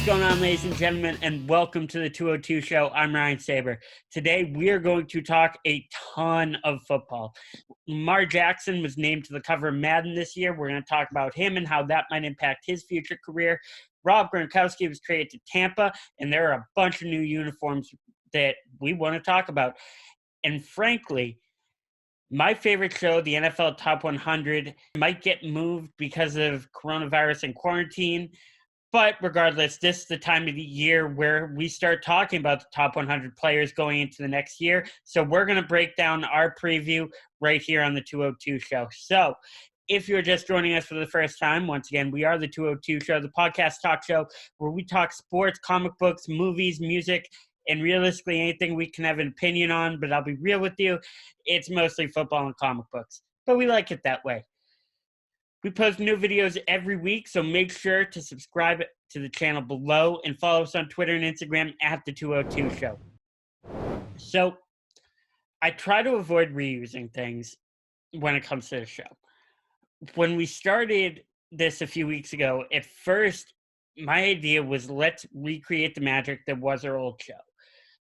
going on, ladies and gentlemen, and welcome to the 202 Show. I'm Ryan Saber. Today, we are going to talk a ton of football. Lamar Jackson was named to the cover of Madden this year. We're going to talk about him and how that might impact his future career. Gronkowski was traded to Tampa, and there are a bunch of new uniforms that we want to talk about. And frankly, my favorite show, the NFL Top 100, might get moved because of coronavirus and quarantine. But regardless, this is the time of the year where we start talking about the top 100 players going into the next year. So we're going to break down our preview right here on the 202 Show. So if you're just joining us for the first time, once again, we are the 202 Show, the podcast talk show where we talk sports, comic books, movies, music, and realistically anything we can have an opinion on. But I'll be real with you, it's mostly football and comic books. But we like it that way. We post new videos every week, so make sure to subscribe to the channel below and follow us on Twitter and Instagram at the 202 Show. So I try to avoid reusing things when it comes to the show. When we started this a few weeks ago, at first, my idea was let's recreate the magic that was our old show.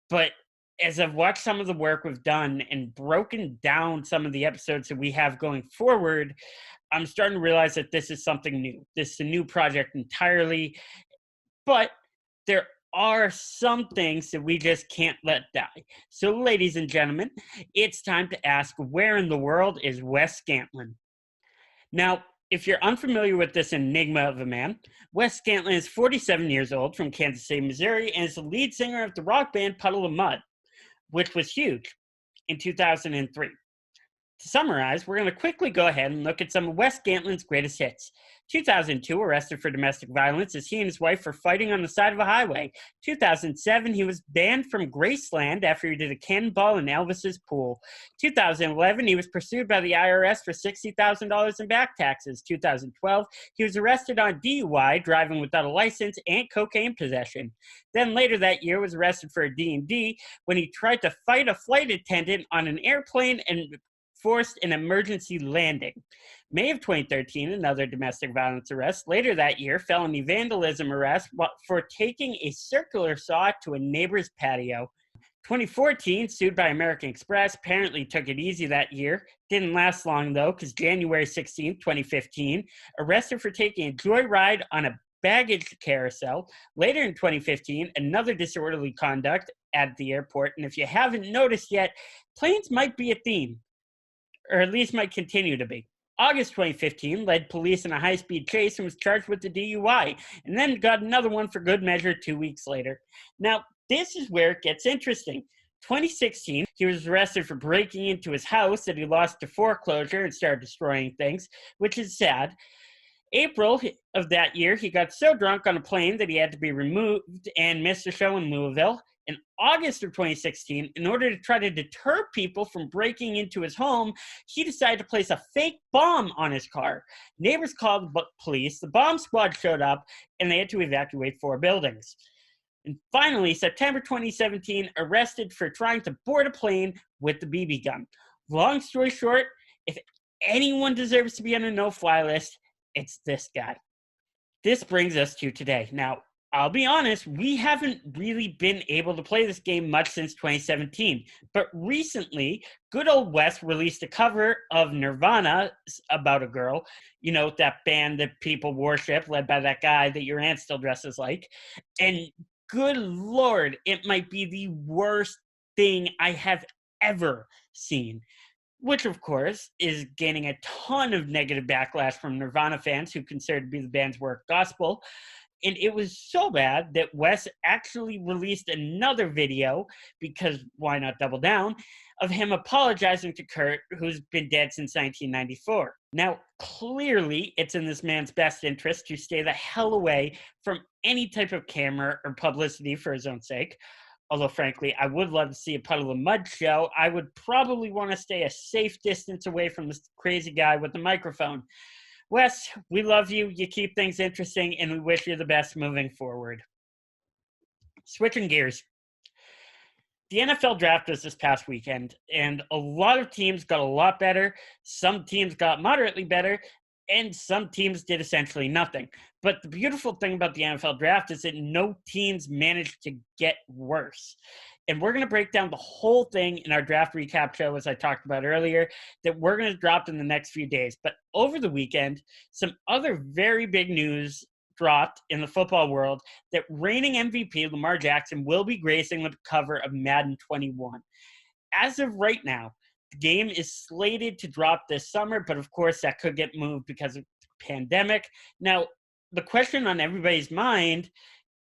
But as I've watched some of the work we've done and broken down some of the episodes that we have going forward, I'm starting to realize that this is something new. This is a new project entirely. But there are some things that we just can't let die. So, ladies and gentlemen, it's time to ask, where in the world is Wes Scantlin? Now, if you're unfamiliar with this enigma of a man, Wes Scantlin is 47 years old from Kansas City, Missouri, and is the lead singer of the rock band Puddle of Mudd, which was huge in 2003. To summarize, we're going to quickly go ahead and look at some of Wes Scantlin's greatest hits. 2002, arrested for domestic violence as he and his wife were fighting on the side of a highway. 2007, he was banned from Graceland after he did a cannonball in Elvis's pool. 2011, he was pursued by the IRS for $60,000 in back taxes. 2012, he was arrested on DUI, driving without a license, and cocaine possession. Then later that year, was arrested for a D&D when he tried to fight a flight attendant on an airplane and forced an emergency landing. May of 2013, another domestic violence arrest. Later that year, felony vandalism arrest for taking a circular saw to a neighbor's patio. 2014, sued by American Express, apparently took it easy that year. Didn't last long though, because January 16, 2015, arrested for taking a joyride on a baggage carousel. Later in 2015, another disorderly conduct at the airport. And if you haven't noticed yet, planes might be a theme, or at least might continue to be. August 2015, led police in a high-speed chase and was charged with the DUI, and then got another one for good measure 2 weeks later. Now, this is where it gets interesting. 2016, he was arrested for breaking into his house that he lost to foreclosure and started destroying things, which is sad. April of that year, he got so drunk on a plane that he had to be removed and missed a show in Louisville. In August of 2016, in order to try to deter people from breaking into his home, he decided to place a fake bomb on his car. Neighbors called the police, the bomb squad showed up, and they had to evacuate 4 buildings. And finally, September 2017, arrested for trying to board a plane with the BB gun. Long story short, if anyone deserves to be on a no-fly list, it's this guy. This brings us to today. Now, I'll be honest, we haven't really been able to play this game much since 2017. But recently, good old Wes released a cover of Nirvana about a girl, you know, that band that people worship, led by that guy that your aunt still dresses like. And good Lord, it might be the worst thing I have ever seen. Which, of course, is gaining a ton of negative backlash from Nirvana fans who consider it to be the band's work gospel. And it was so bad that Wes actually released another video, because why not double down, of him apologizing to Kurt, who's been dead since 1994. Now, clearly, it's in this man's best interest to stay the hell away from any type of camera or publicity for his own sake. Although, frankly, I would love to see a Puddle of Mudd show. I would probably want to stay a safe distance away from this crazy guy with the microphone. Wes, we love you. You keep things interesting, and we wish you the best moving forward. Switching gears. The NFL draft was this past weekend, and a lot of teams got a lot better. Some teams got moderately better, and some teams did essentially nothing. But the beautiful thing about the NFL draft is that no teams managed to get worse. And we're going to break down the whole thing in our draft recap show, as I talked about earlier, that we're going to drop in the next few days. But over the weekend, some other very big news dropped in the football world that reigning MVP Lamar Jackson will be gracing the cover of Madden 21. As of right now, the game is slated to drop this summer, but of course that could get moved because of the pandemic. Now, the question on everybody's mind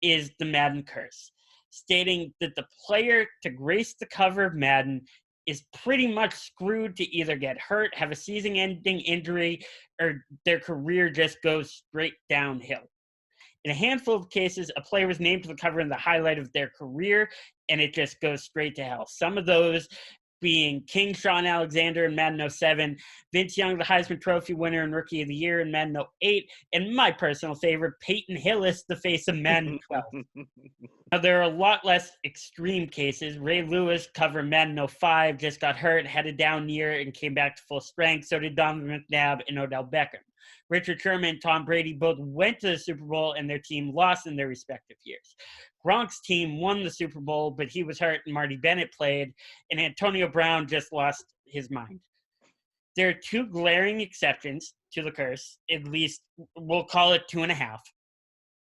is the Madden curse, stating that the player to grace the cover of Madden is pretty much screwed to either get hurt, have a season-ending injury, or their career just goes straight downhill. In a handful of cases, a player was named to the cover in the highlight of their career, and it just goes straight to hell. Some of those being King Sean Alexander in Madden 07, Vince Young, the Heisman Trophy winner and Rookie of the Year in Madden 08, and my personal favorite, Peyton Hillis, the face of Madden 12. Now, there are a lot less extreme cases. Ray Lewis, cover Madden 05, just got hurt, had a down year, and came back to full strength. So did Donovan McNabb and Odell Beckham. Richard Sherman and Tom Brady both went to the Super Bowl, and their team lost in their respective years. Gronk's team won the Super Bowl, but he was hurt, and Marty Bennett played, and Antonio Brown just lost his mind. There are two glaring exceptions to the curse, at least we'll call it 2.5.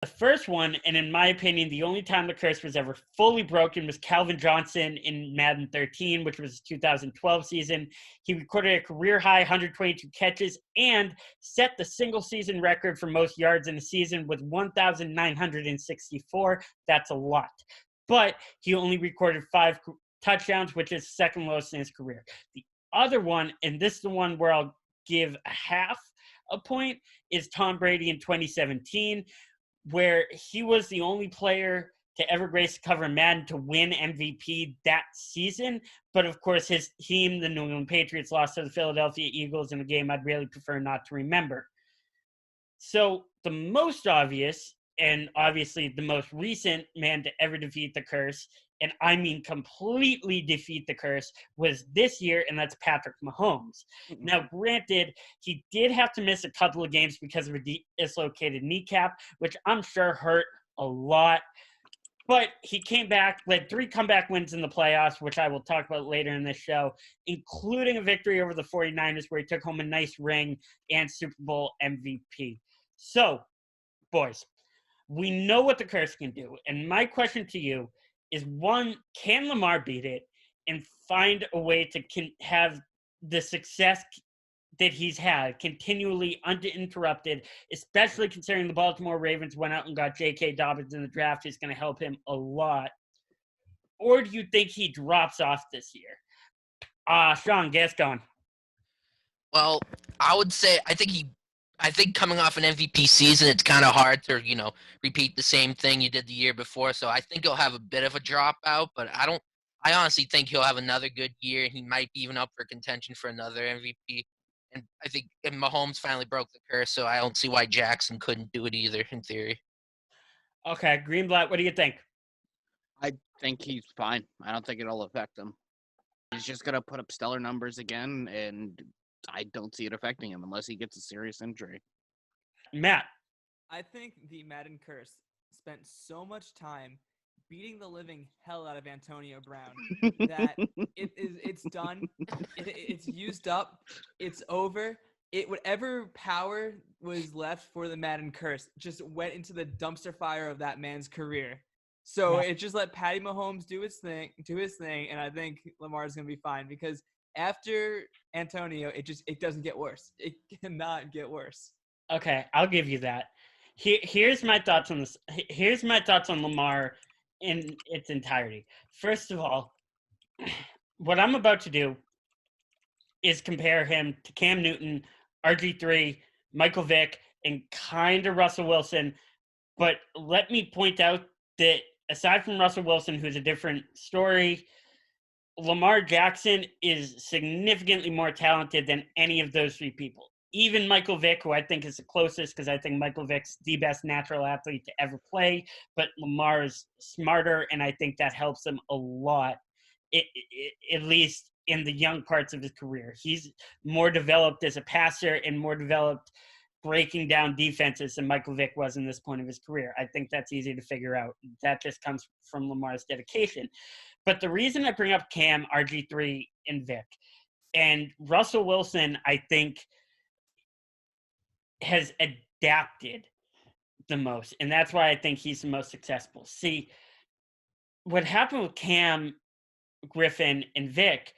The first one, and in my opinion, the only time the curse was ever fully broken, was Calvin Johnson in Madden 13, which was his 2012 season. He recorded a career-high 122 catches and set the single-season record for most yards in a season with 1,964. That's a lot. But he only recorded 5 touchdowns, which is second lowest in his career. The other one, and this is the one where I'll give a half a point, is Tom Brady in 2017, where he was the only player to ever grace the cover of Madden to win MVP that season. But of course, his team, the New England Patriots, lost to the Philadelphia Eagles in a game I'd really prefer not to remember. So the most obvious, and obviously the most recent man to ever defeat the curse, and I mean completely defeat the curse, was this year, and that's Patrick Mahomes. Now, granted, he did have to miss a couple of games because of a dislocated kneecap, which I'm sure hurt a lot. But he came back, led 3 comeback wins in the playoffs, which I will talk about later in this show, including a victory over the 49ers where he took home a nice ring and Super Bowl MVP. So, boys, we know what the curse can do. And my question to you is, one, can Lamar beat it and find a way to have the success that he's had continually uninterrupted, especially considering the Baltimore Ravens went out and got J.K. Dobbins in the draft, is going to help him a lot? Or do you think he drops off this year? Sean, guess going. Well, I would say I think coming off an MVP season, it's kind of hard to, repeat the same thing you did the year before. So I think he'll have a bit of a dropout, but I honestly think he'll have another good year. He might be even up for contention for another MVP. And I think Mahomes finally broke the curse, so I don't see why Jackson couldn't do it either, in theory. Okay, Greenblatt, what do you think? I think he's fine. I don't think it'll affect him. He's just going to put up stellar numbers again, and I don't see it affecting him unless he gets a serious injury. Matt? I think the Madden curse spent so much time beating the living hell out of Antonio Brown that it's done. It's used up. It's over. Whatever power was left for the Madden curse just went into the dumpster fire of that man's career. So it just let Patty Mahomes do his thing, and I think Lamar's gonna be fine because after Antonio, it doesn't get worse. It cannot get worse. Okay, I'll give you that. Here's my thoughts on this. Here's my thoughts on Lamar in its entirety. First of all, what I'm about to do is compare him to Cam Newton, RG3, Michael Vick, and kind of Russell Wilson. But let me point out that aside from Russell Wilson, who's a different story, Lamar Jackson is significantly more talented than any of those 3 people. Even Michael Vick, who I think is the closest, because I think Michael Vick's the best natural athlete to ever play, but Lamar is smarter, and I think that helps him a lot, at least in the young parts of his career. He's more developed as a passer and more developed breaking down defenses than Michael Vick was in this point of his career. I think that's easy to figure out. That just comes from Lamar's dedication. But the reason I bring up Cam, RG3, and Vick, and Russell Wilson, I think, has adapted the most. And that's why I think he's the most successful. See, what happened with Cam, Griffin, and Vick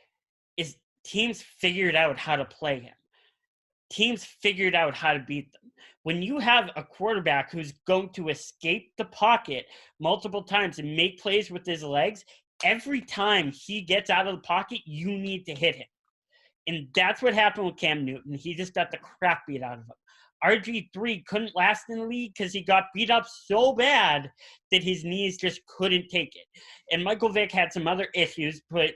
is teams figured out how to play him. Teams figured out how to beat them. When you have a quarterback who's going to escape the pocket multiple times and make plays with his legs, every time he gets out of the pocket, you need to hit him. And that's what happened with Cam Newton. He just got the crap beat out of him. RG3 couldn't last in the league because he got beat up so bad that his knees just couldn't take it. And Michael Vick had some other issues, but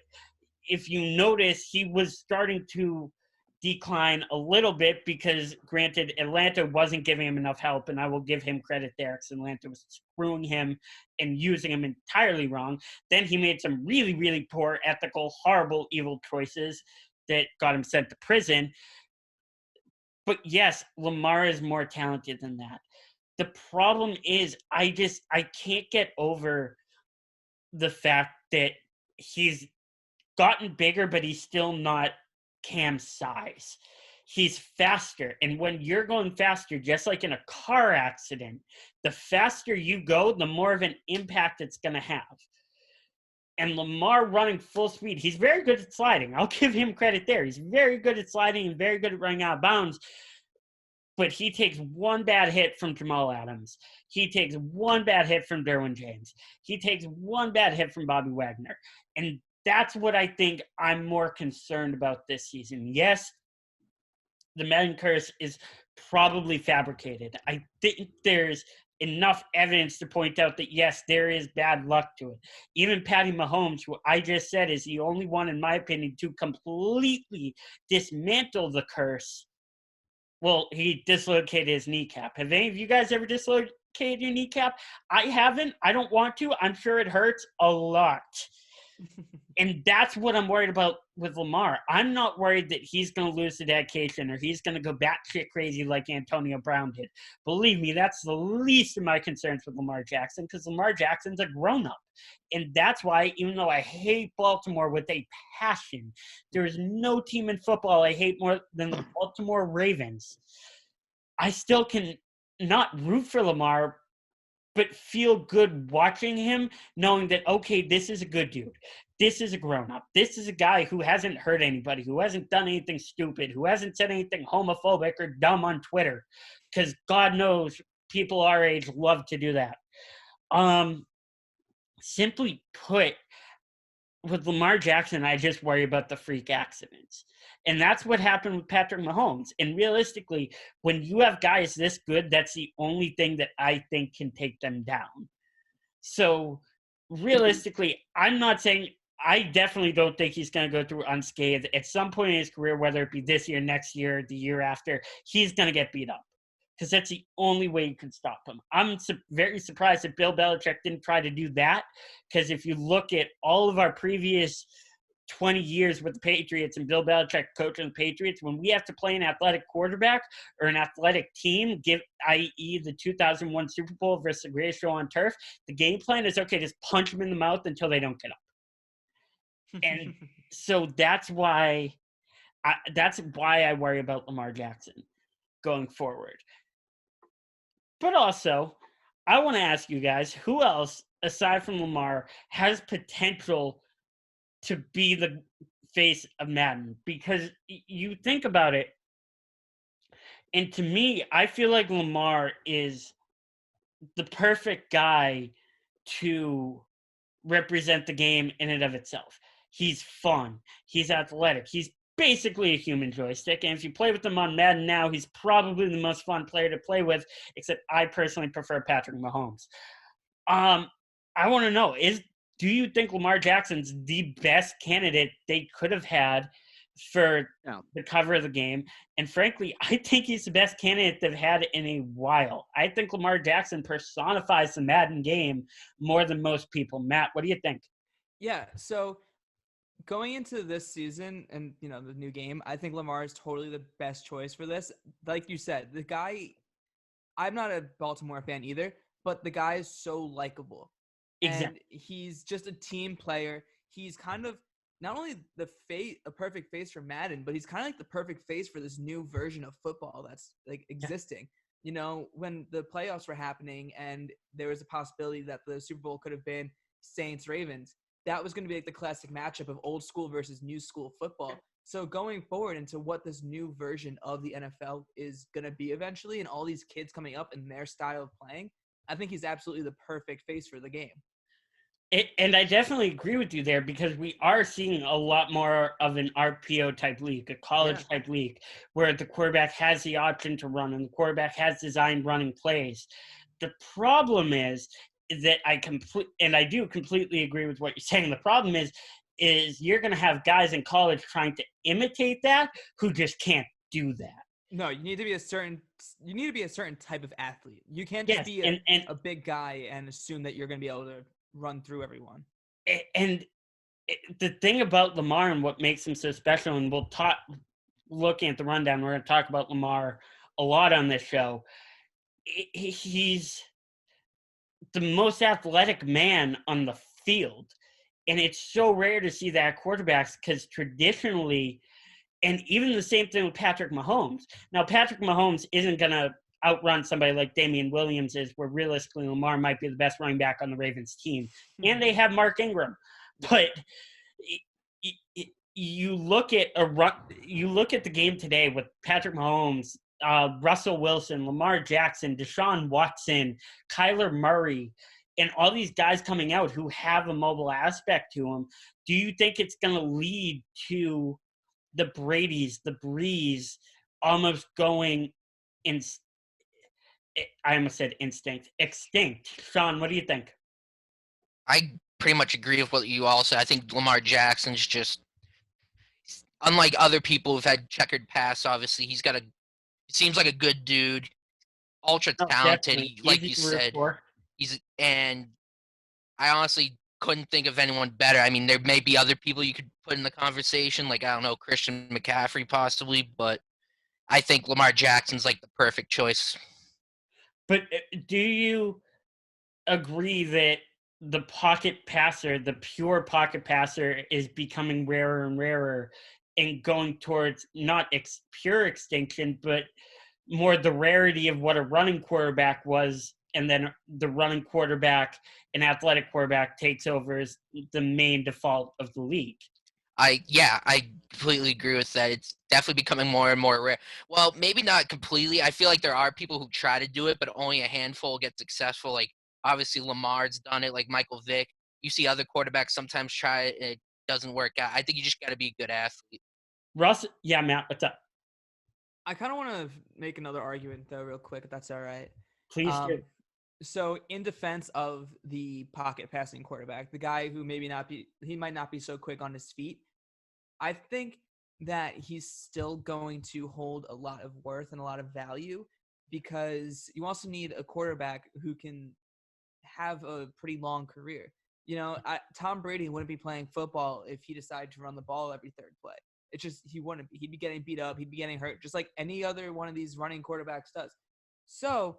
if you notice, he was starting to decline a little bit because, granted, Atlanta wasn't giving him enough help, and I will give him credit there because Atlanta was screwing him and using him entirely wrong. Then he made some really, really poor, ethical, horrible, evil choices that got him sent to prison. But yes, Lamar is more talented than that. The problem is I can't get over the fact that he's gotten bigger, but he's still not Cam's size. He's faster. And when you're going faster, just like in a car accident, the faster you go, the more of an impact it's going to have. And Lamar running full speed, he's very good at sliding. I'll give him credit there. He's very good at sliding and very good at running out of bounds. But he takes one bad hit from Jamal Adams. He takes one bad hit from Derwin James. He takes one bad hit from Bobby Wagner. And that's what I think I'm more concerned about this season. Yes, the Madden curse is probably fabricated. I think there's enough evidence to point out that, yes, there is bad luck to it. Even Patty Mahomes, who I just said is the only one, in my opinion, to completely dismantle the curse. Well, he dislocated his kneecap. Have any of you guys ever dislocated your kneecap? I haven't. I don't want to. I'm sure it hurts a lot. And that's what I'm worried about with Lamar. I'm not worried that he's going to lose the dedication or he's going to go batshit crazy like Antonio Brown did. Believe me, that's the least of my concerns with Lamar Jackson because Lamar Jackson's a grown-up. And that's why, even though I hate Baltimore with a passion, there is no team in football I hate more than the Baltimore Ravens. I still can not root for Lamar, but feel good watching him, knowing that, okay, this is a good dude. This is a grown-up. This is a guy who hasn't hurt anybody, who hasn't done anything stupid, who hasn't said anything homophobic or dumb on Twitter, because God knows people our age love to do that. Simply put, with Lamar Jackson, I just worry about the freak accidents. And that's what happened with Patrick Mahomes. And realistically, when you have guys this good, that's the only thing that I think can take them down. So realistically, I'm not saying – I definitely don't think he's going to go through unscathed. At some point in his career, whether it be this year, next year, the year after, he's going to get beat up because that's the only way you can stop him. I'm very surprised that Bill Belichick didn't try to do that because if you look at all of our previous 20 years with the Patriots and Bill Belichick coaching the Patriots, when we have to play an athletic quarterback or an athletic team, i.e. the 2001 Super Bowl versus the greatest show on turf, the game plan is, okay, just punch them in the mouth until they don't get up. And so that's why I worry about Lamar Jackson going forward. But also, I want to ask you guys, who else, aside from Lamar, has potential to be the face of Madden? Because you think about it, and to me, I feel like Lamar is the perfect guy to represent the game in and of itself. He's fun. He's athletic. He's basically a human joystick. And if you play with him on Madden now, he's probably the most fun player to play with, except I personally prefer Patrick Mahomes. I want to know, do you think Lamar Jackson's the best candidate they could have had for the cover of the game? And frankly, I think he's the best candidate they've had in a while. I think Lamar Jackson personifies the Madden game more than most people. Matt, what do you think? Yeah, so Going into this season and, the new game, I think Lamar is totally the best choice for this. Like you said, the guy, I'm not a Baltimore fan either, but the guy is so likable. And Exactly. he's just a team player. He's kind of not only a perfect face for Madden, but he's kind of like the perfect face for this new version of football that's like existing. When the playoffs were happening and there was a possibility that the Super Bowl could have been Saints Ravens, that was going to be like the classic matchup of old school versus new school football. So going forward into what this new version of the NFL is going to be eventually, and all these kids coming up in their style of playing, I think he's absolutely the perfect face for the game. And I definitely agree with you there, because we are seeing a lot more of an RPO type league, a college type league, where the quarterback has the option to run and the quarterback has designed running plays. The problem is that I do completely agree with what you're saying. The problem is you're going to have guys in college trying to imitate that who just can't do that. No, you need to be a certain type of athlete. You can't just be a big guy and assume that you're going to be able to run through everyone. And the thing about Lamar and what makes him so special, and we'll talk, looking at the rundown, we're going to talk about Lamar a lot on this show. He's the most athletic man on the field. And it's so rare to see that quarterbacks, because traditionally, and even the same thing with Patrick Mahomes. Now, Patrick Mahomes isn't going to outrun somebody like Damian Williams is, where realistically Lamar might be the best running back on the Ravens team. And they have Mark Ingram. But you look at the game today with Patrick Mahomes, Russell Wilson, Lamar Jackson, Deshaun Watson, Kyler Murray, and all these guys coming out who have a mobile aspect to them. Do you think it's going to lead to the Bradys, the Brees, almost going I almost said extinct? Sean, what do you think? I pretty much agree with what you all said. I think Lamar Jackson's just, unlike other people who've had checkered past, obviously, he seems like a good dude, ultra talented. Like you said, and I honestly couldn't think of anyone better. I mean, there may be other people you could put in the conversation, like, I don't know, Christian McCaffrey possibly, but I think Lamar Jackson's like the perfect choice. But do you agree that the pocket passer, the pure pocket passer, is becoming rarer and rarer and going towards not pure extinction, but more the rarity of what a running quarterback was, and then the running quarterback, an athletic quarterback, takes over as the main default of the league? I completely agree with that. It's definitely becoming more and more rare. Well, maybe not completely. I feel like there are people who try to do it, but only a handful get successful. Like, obviously Lamar's done it, like Michael Vick. You see other quarterbacks sometimes try it, and it doesn't work out. I think you just got to be a good athlete. Russ, yeah, Matt, what's up? I kind of want to make another argument, though, real quick, if that's all right. Please do. So in defense of the pocket passing quarterback, the guy who might not be so quick on his feet, I think that he's still going to hold a lot of worth and a lot of value, because you also need a quarterback who can have a pretty long career. Tom Brady wouldn't be playing football if he decided to run the ball every third play. It's just, he wouldn't be. He'd be getting beat up. He'd be getting hurt, just like any other one of these running quarterbacks does. So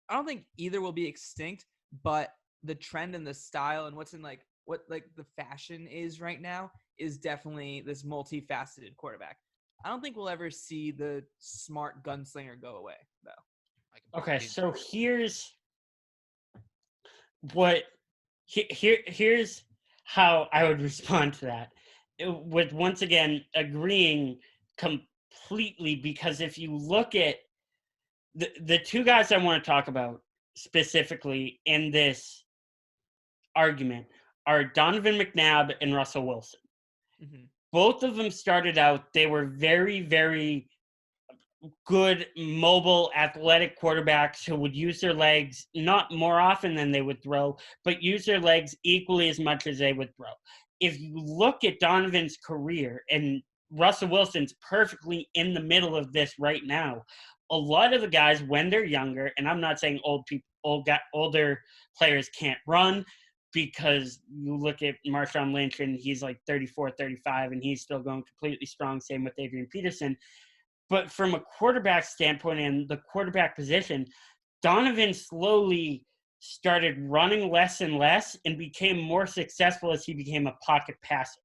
I don't think either will be extinct, but the trend and the style and what the fashion is right now is definitely this multifaceted quarterback. I don't think we'll ever see the smart gunslinger go away, though. Okay, so here's how I would respond to that. With, once again, agreeing completely, because if you look at the two guys I want to talk about specifically in this argument are Donovan McNabb and Russell Wilson. Mm-hmm. Both of them started out, they were very, very good, mobile, athletic quarterbacks who would use their legs not more often than they would throw, but use their legs equally as much as they would throw. If you look at Donovan's career, and Russell Wilson's perfectly in the middle of this right now, a lot of the guys, when they're younger, and I'm not saying older players can't run, because you look at Marshawn Lynch and he's like 34, 35, and he's still going completely strong. Same with Adrian Peterson. But from a quarterback standpoint and the quarterback position, Donovan slowly started running less and less and became more successful as he became a pocket passer.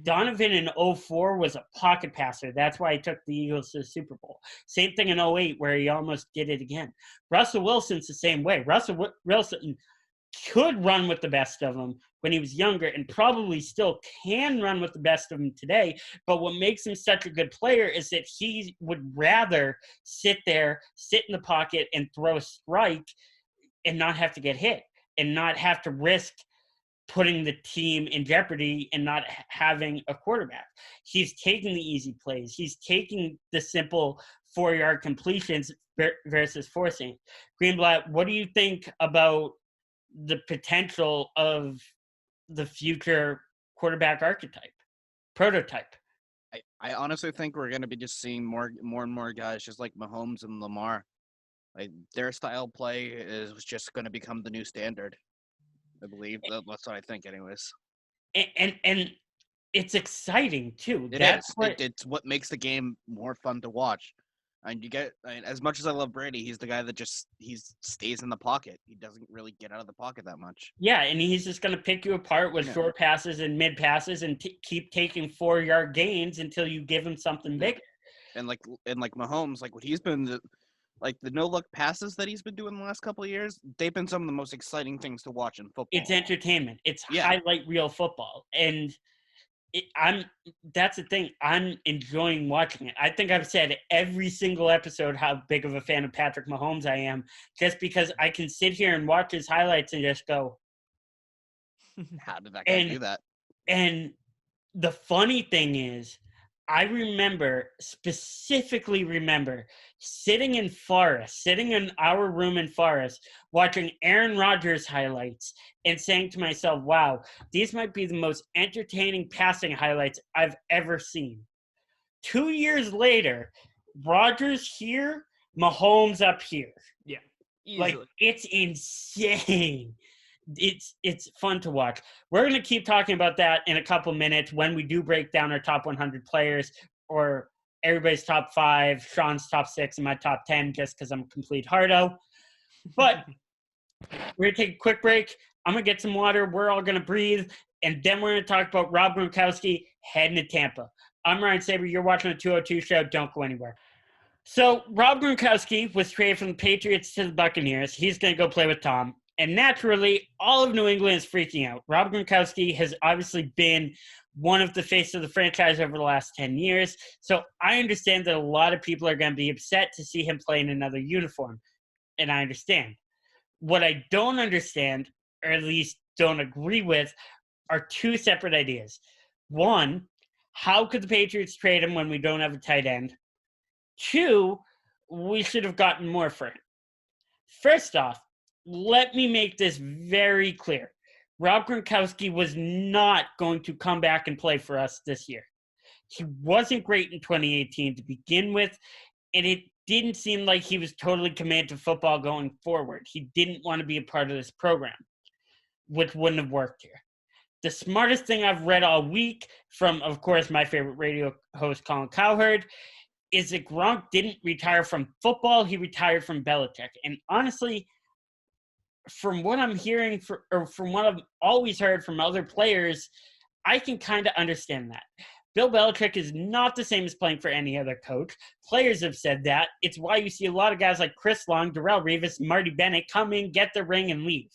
Donovan in 2004 was a pocket passer. That's why he took the Eagles to the Super Bowl. Same thing in 2008 where he almost did it again. Russell Wilson's the same way. Russell Wilson could run with the best of them when he was younger and probably still can run with the best of them today. But what makes him such a good player is that he would rather sit there, sit in the pocket, and throw a strike and not have to get hit and not have to risk putting the team in jeopardy and not having a quarterback. He's taking the easy plays. He's taking the simple 4-yard completions versus forcing. Greenblatt, what do you think about the potential of the future quarterback prototype? I honestly think we're going to be just seeing more and more guys just like Mahomes and Lamar. Like their style play is just going to become the new standard. I believe that's what I think, anyways. And it's exciting too. It's what makes the game more fun to watch. And as much as I love Brady, he's the guy that he stays in the pocket. He doesn't really get out of the pocket that much. Yeah, and he's just going to pick you apart with short passes and mid passes and keep taking 4-yard gains until you give him something bigger. And like Mahomes, like what he's been the no-look passes that he's been doing the last couple of years, they've been some of the most exciting things to watch in football. It's entertainment. It's highlight reel football. And that's the thing. I'm enjoying watching it. I think I've said every single episode how big of a fan of Patrick Mahomes I am, just because I can sit here and watch his highlights and just go, how did that guy do that? And the funny thing is, I specifically remember sitting in our room in Forest, watching Aaron Rodgers highlights and saying to myself, wow, these might be the most entertaining passing highlights I've ever seen. 2 years later, Rodgers here, Mahomes up here. Yeah. Easily. Like, it's insane. It's fun to watch. We're going to keep talking about that in a couple minutes when we do break down our top 100 players, or everybody's top 5, Sean's top 6, and my top 10, just because I'm a complete hardo. But we're going to take a quick break. I'm going to get some water. We're all going to breathe. And then we're going to talk about Rob Gronkowski heading to Tampa. I'm Ryan Saber. You're watching the 202 show. Don't go anywhere. So Rob Gronkowski was traded from the Patriots to the Buccaneers. He's going to go play with Tom. And naturally, all of New England is freaking out. Rob Gronkowski has obviously been one of the face of the franchise over the last 10 years. So I understand that a lot of people are going to be upset to see him play in another uniform. And I understand. What I don't understand, or at least don't agree with, are 2 separate ideas. One, how could the Patriots trade him when we don't have a tight end? 2, we should have gotten more for him. First off, let me make this very clear. Rob Gronkowski was not going to come back and play for us this year. He wasn't great in 2018 to begin with, and it didn't seem like he was totally committed to football going forward. He didn't want to be a part of this program, which wouldn't have worked here. The smartest thing I've read all week from, of course, my favorite radio host, Colin Cowherd, is that Gronk didn't retire from football. He retired from Belichick. And honestly, from what I'm hearing, from what I've always heard from other players, I can kind of understand that. Bill Belichick is not the same as playing for any other coach. Players have said that. It's why you see a lot of guys like Chris Long, Darrelle Revis, Marty Bennett come in, get the ring, and leave.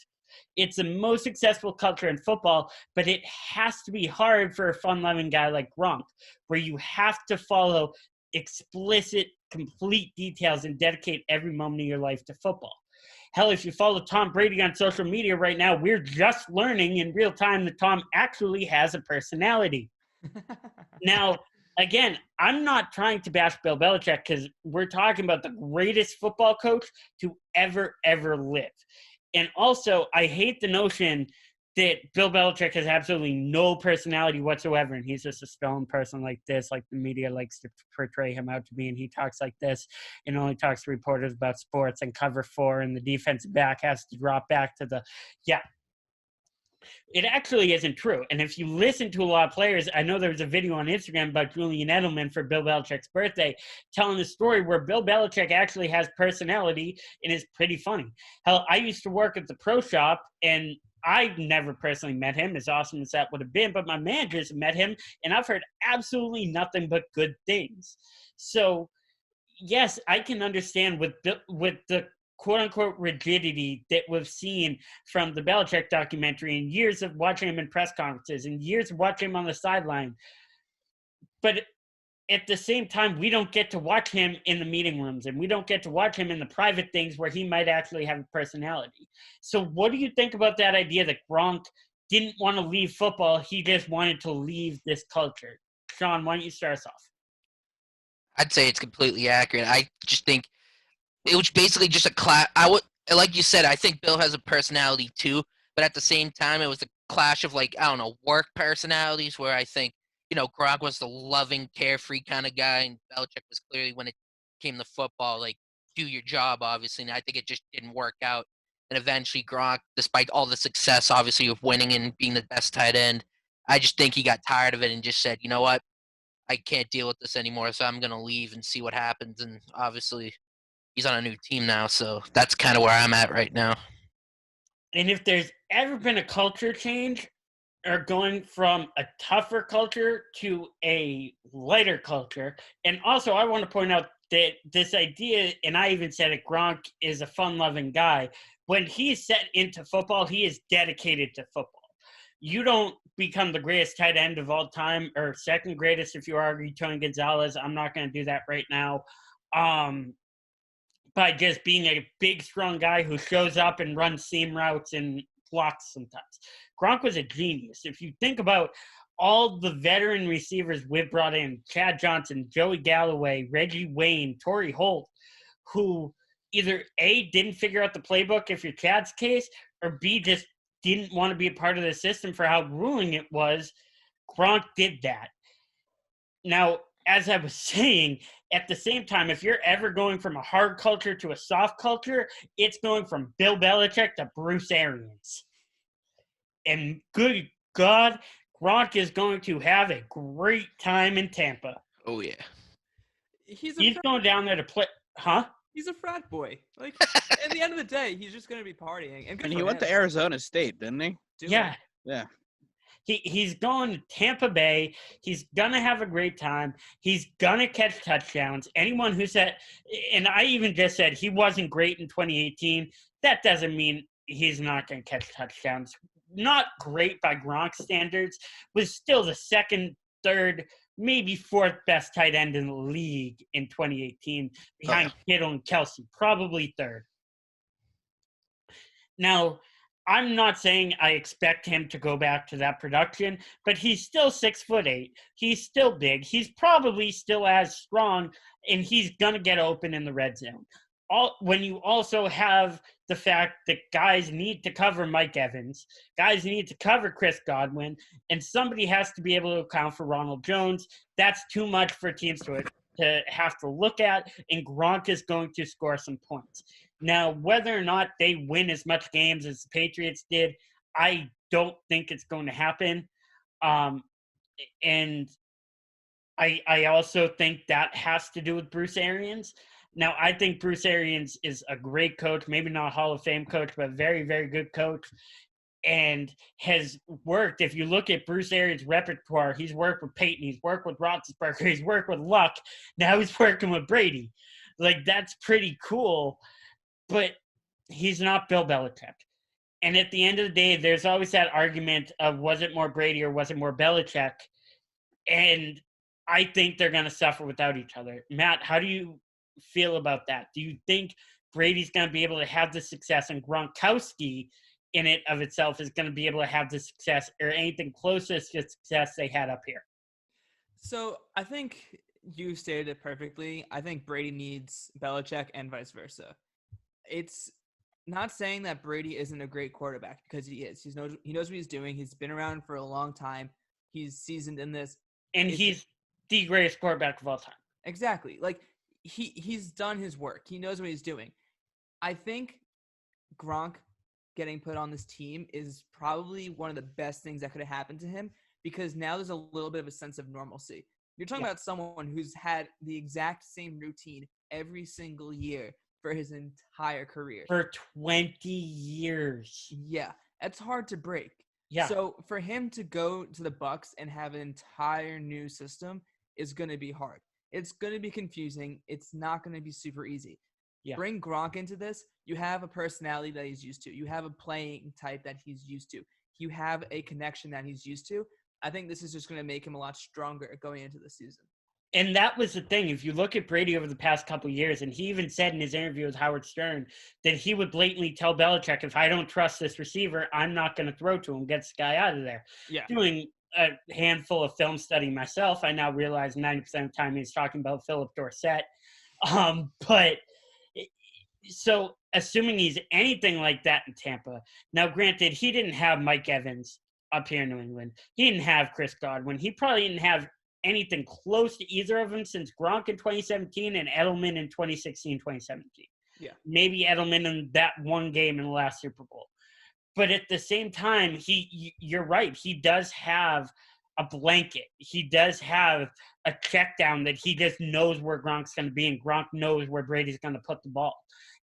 It's the most successful culture in football, but it has to be hard for a fun-loving guy like Gronk, where you have to follow explicit, complete details and dedicate every moment of your life to football. Hell, if you follow Tom Brady on social media right now, we're just learning in real time that Tom actually has a personality. Now, again, I'm not trying to bash Bill Belichick because we're talking about the greatest football coach to ever live. And also, I hate the notion that Bill Belichick has absolutely no personality whatsoever, and he's just a stone person like this, like the media likes to portray him out to be, and he talks like this and only talks to reporters about sports and cover 4, and the defensive back has to drop back to the – yeah. It actually isn't true. And if you listen to a lot of players, I know there was a video on Instagram about Julian Edelman for Bill Belichick's birthday telling a story where Bill Belichick actually has personality and is pretty funny. Hell, I used to work at the pro shop, and I never personally met him, as awesome as that would have been, but my managers have met him, and I've heard absolutely nothing but good things. So, yes, I can understand with the quote-unquote rigidity that we've seen from the Belichick documentary and years of watching him in press conferences and years of watching him on the sideline. But at the same time, we don't get to watch him in the meeting rooms, and we don't get to watch him in the private things where he might actually have a personality. So what do you think about that idea that Gronk didn't want to leave football, he just wanted to leave this culture? Sean, why don't you start us off? I'd say it's completely accurate. I just think it was basically just a clash. Like you said, I think Bill has a personality too, but at the same time, it was a clash of work personalities where I think, Gronk was the loving, carefree kind of guy, and Belichick was clearly, when it came to football, like, do your job, obviously, and I think it just didn't work out. And eventually Gronk, despite all the success, obviously, of winning and being the best tight end, I just think he got tired of it and just said, you know what, I can't deal with this anymore, so I'm going to leave and see what happens. And obviously, he's on a new team now, so that's kind of where I'm at right now. And if there's ever been a culture change, or going from a tougher culture to a lighter culture, and also I want to point out that this idea, and I even said it, Gronk is a fun-loving guy. When he's set into football, he is dedicated to football. You don't become the greatest tight end of all time, or second greatest if you argue Tony Gonzalez. I'm not going to do that right now. By just being a big, strong guy who shows up and runs seam routes and blocks sometimes. Gronk was a genius. If you think about all the veteran receivers we've brought in, Chad Johnson, Joey Galloway, Reggie Wayne, Torrey Holt, who either A, didn't figure out the playbook if you're Chad's case, or B, just didn't want to be a part of the system for how grueling it was, Gronk did that. Now, as I was saying, at the same time, if you're ever going from a hard culture to a soft culture, it's going from Bill Belichick to Bruce Arians. And good God, Gronk is going to have a great time in Tampa. Oh, yeah. He's going down there to play. Huh? He's a frat boy. Like, at the end of the day, he's just going to be partying. And he went to Arizona State, didn't he? Yeah. Yeah. He's going to Tampa Bay. He's going to have a great time. He's going to catch touchdowns. Anyone who said, and I even just said he wasn't great in 2018, that doesn't mean he's not going to catch touchdowns. Not great by Gronk standards, was still the second, third, maybe fourth best tight end in the league in 2018 behind Kittle and Kelsey, probably third. Now, I'm not saying I expect him to go back to that production, but he's still 6'8". He's still big. He's probably still as strong, and he's going to get open in the red zone. When you also have the fact that guys need to cover Mike Evans, guys need to cover Chris Godwin, and somebody has to be able to account for Ronald Jones, that's too much for teams to have to look at, and Gronk is going to score some points. Now, whether or not they win as much games as the Patriots did, I don't think it's going to happen. And I also think that has to do with Bruce Arians. Now, I think Bruce Arians is a great coach, maybe not a Hall of Fame coach, but a very, very good coach, and has worked. If you look at Bruce Arians' repertoire, he's worked with Peyton, he's worked with Roethlisberger, he's worked with Luck, now he's working with Brady. Like, that's pretty cool, but he's not Bill Belichick. And at the end of the day, there's always that argument of was it more Brady or was it more Belichick? And I think they're going to suffer without each other. Matt, how do you feel about that? Do you think Brady's going to be able to have the success and Gronkowski in it of itself is going to be able to have the success or anything closest to success they had up here? So I think you stated it perfectly. I think Brady needs Belichick and vice versa. It's not saying that Brady isn't a great quarterback, because he is. He knows what he's doing. He's been around for a long time. He's seasoned in this. And he's the greatest quarterback of all time. Exactly. Like, he's done his work. He knows what he's doing. I think Gronk getting put on this team is probably one of the best things that could have happened to him, because now there's a little bit of a sense of normalcy. You're talking about someone who's had the exact same routine every single year for his entire career. For 20 years. Yeah, that's hard to break. Yeah. So for him to go to the Bucs and have an entire new system is going to be hard. It's going to be confusing. It's not going to be super easy. Yeah. Bring Gronk into this. You have a personality that he's used to. You have a playing type that he's used to. You have a connection that he's used to. I think this is just going to make him a lot stronger going into the season. And that was the thing. If you look at Brady over the past couple of years, and he even said in his interview with Howard Stern that he would blatantly tell Belichick, if I don't trust this receiver, I'm not going to throw to him, get this guy out of there. Yeah. Doing a handful of film study myself, I now realize 90% of the time he's talking about Philip Dorsett. But so assuming he's anything like that in Tampa, now granted, he didn't have Mike Evans up here in New England. He didn't have Chris Godwin. He probably didn't have anything close to either of them since Gronk in 2017 and Edelman in 2016, 2017. Yeah. Maybe Edelman in that one game in the last Super Bowl. But at the same time, you're right. He does have a blanket. He does have a check down that he just knows where Gronk's going to be, and Gronk knows where Brady's going to put the ball.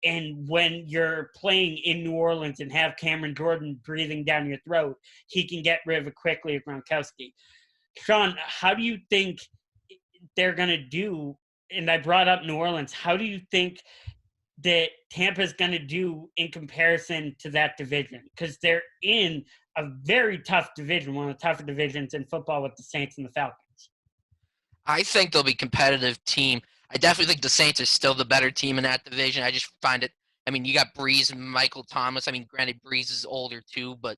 And when you're playing in New Orleans and have Cameron Jordan breathing down your throat, he can get rid of it quickly with Gronkowski. Sean, how do you think they're going to do, and I brought up New Orleans, how do you think that Tampa's going to do in comparison to that division? Because they're in a very tough division, one of the tougher divisions in football with the Saints and the Falcons. I think they'll be a competitive team. I definitely think the Saints are still the better team in that division. I just find it, I mean, you got Breeze and Michael Thomas. I mean, granted, Breeze is older too, but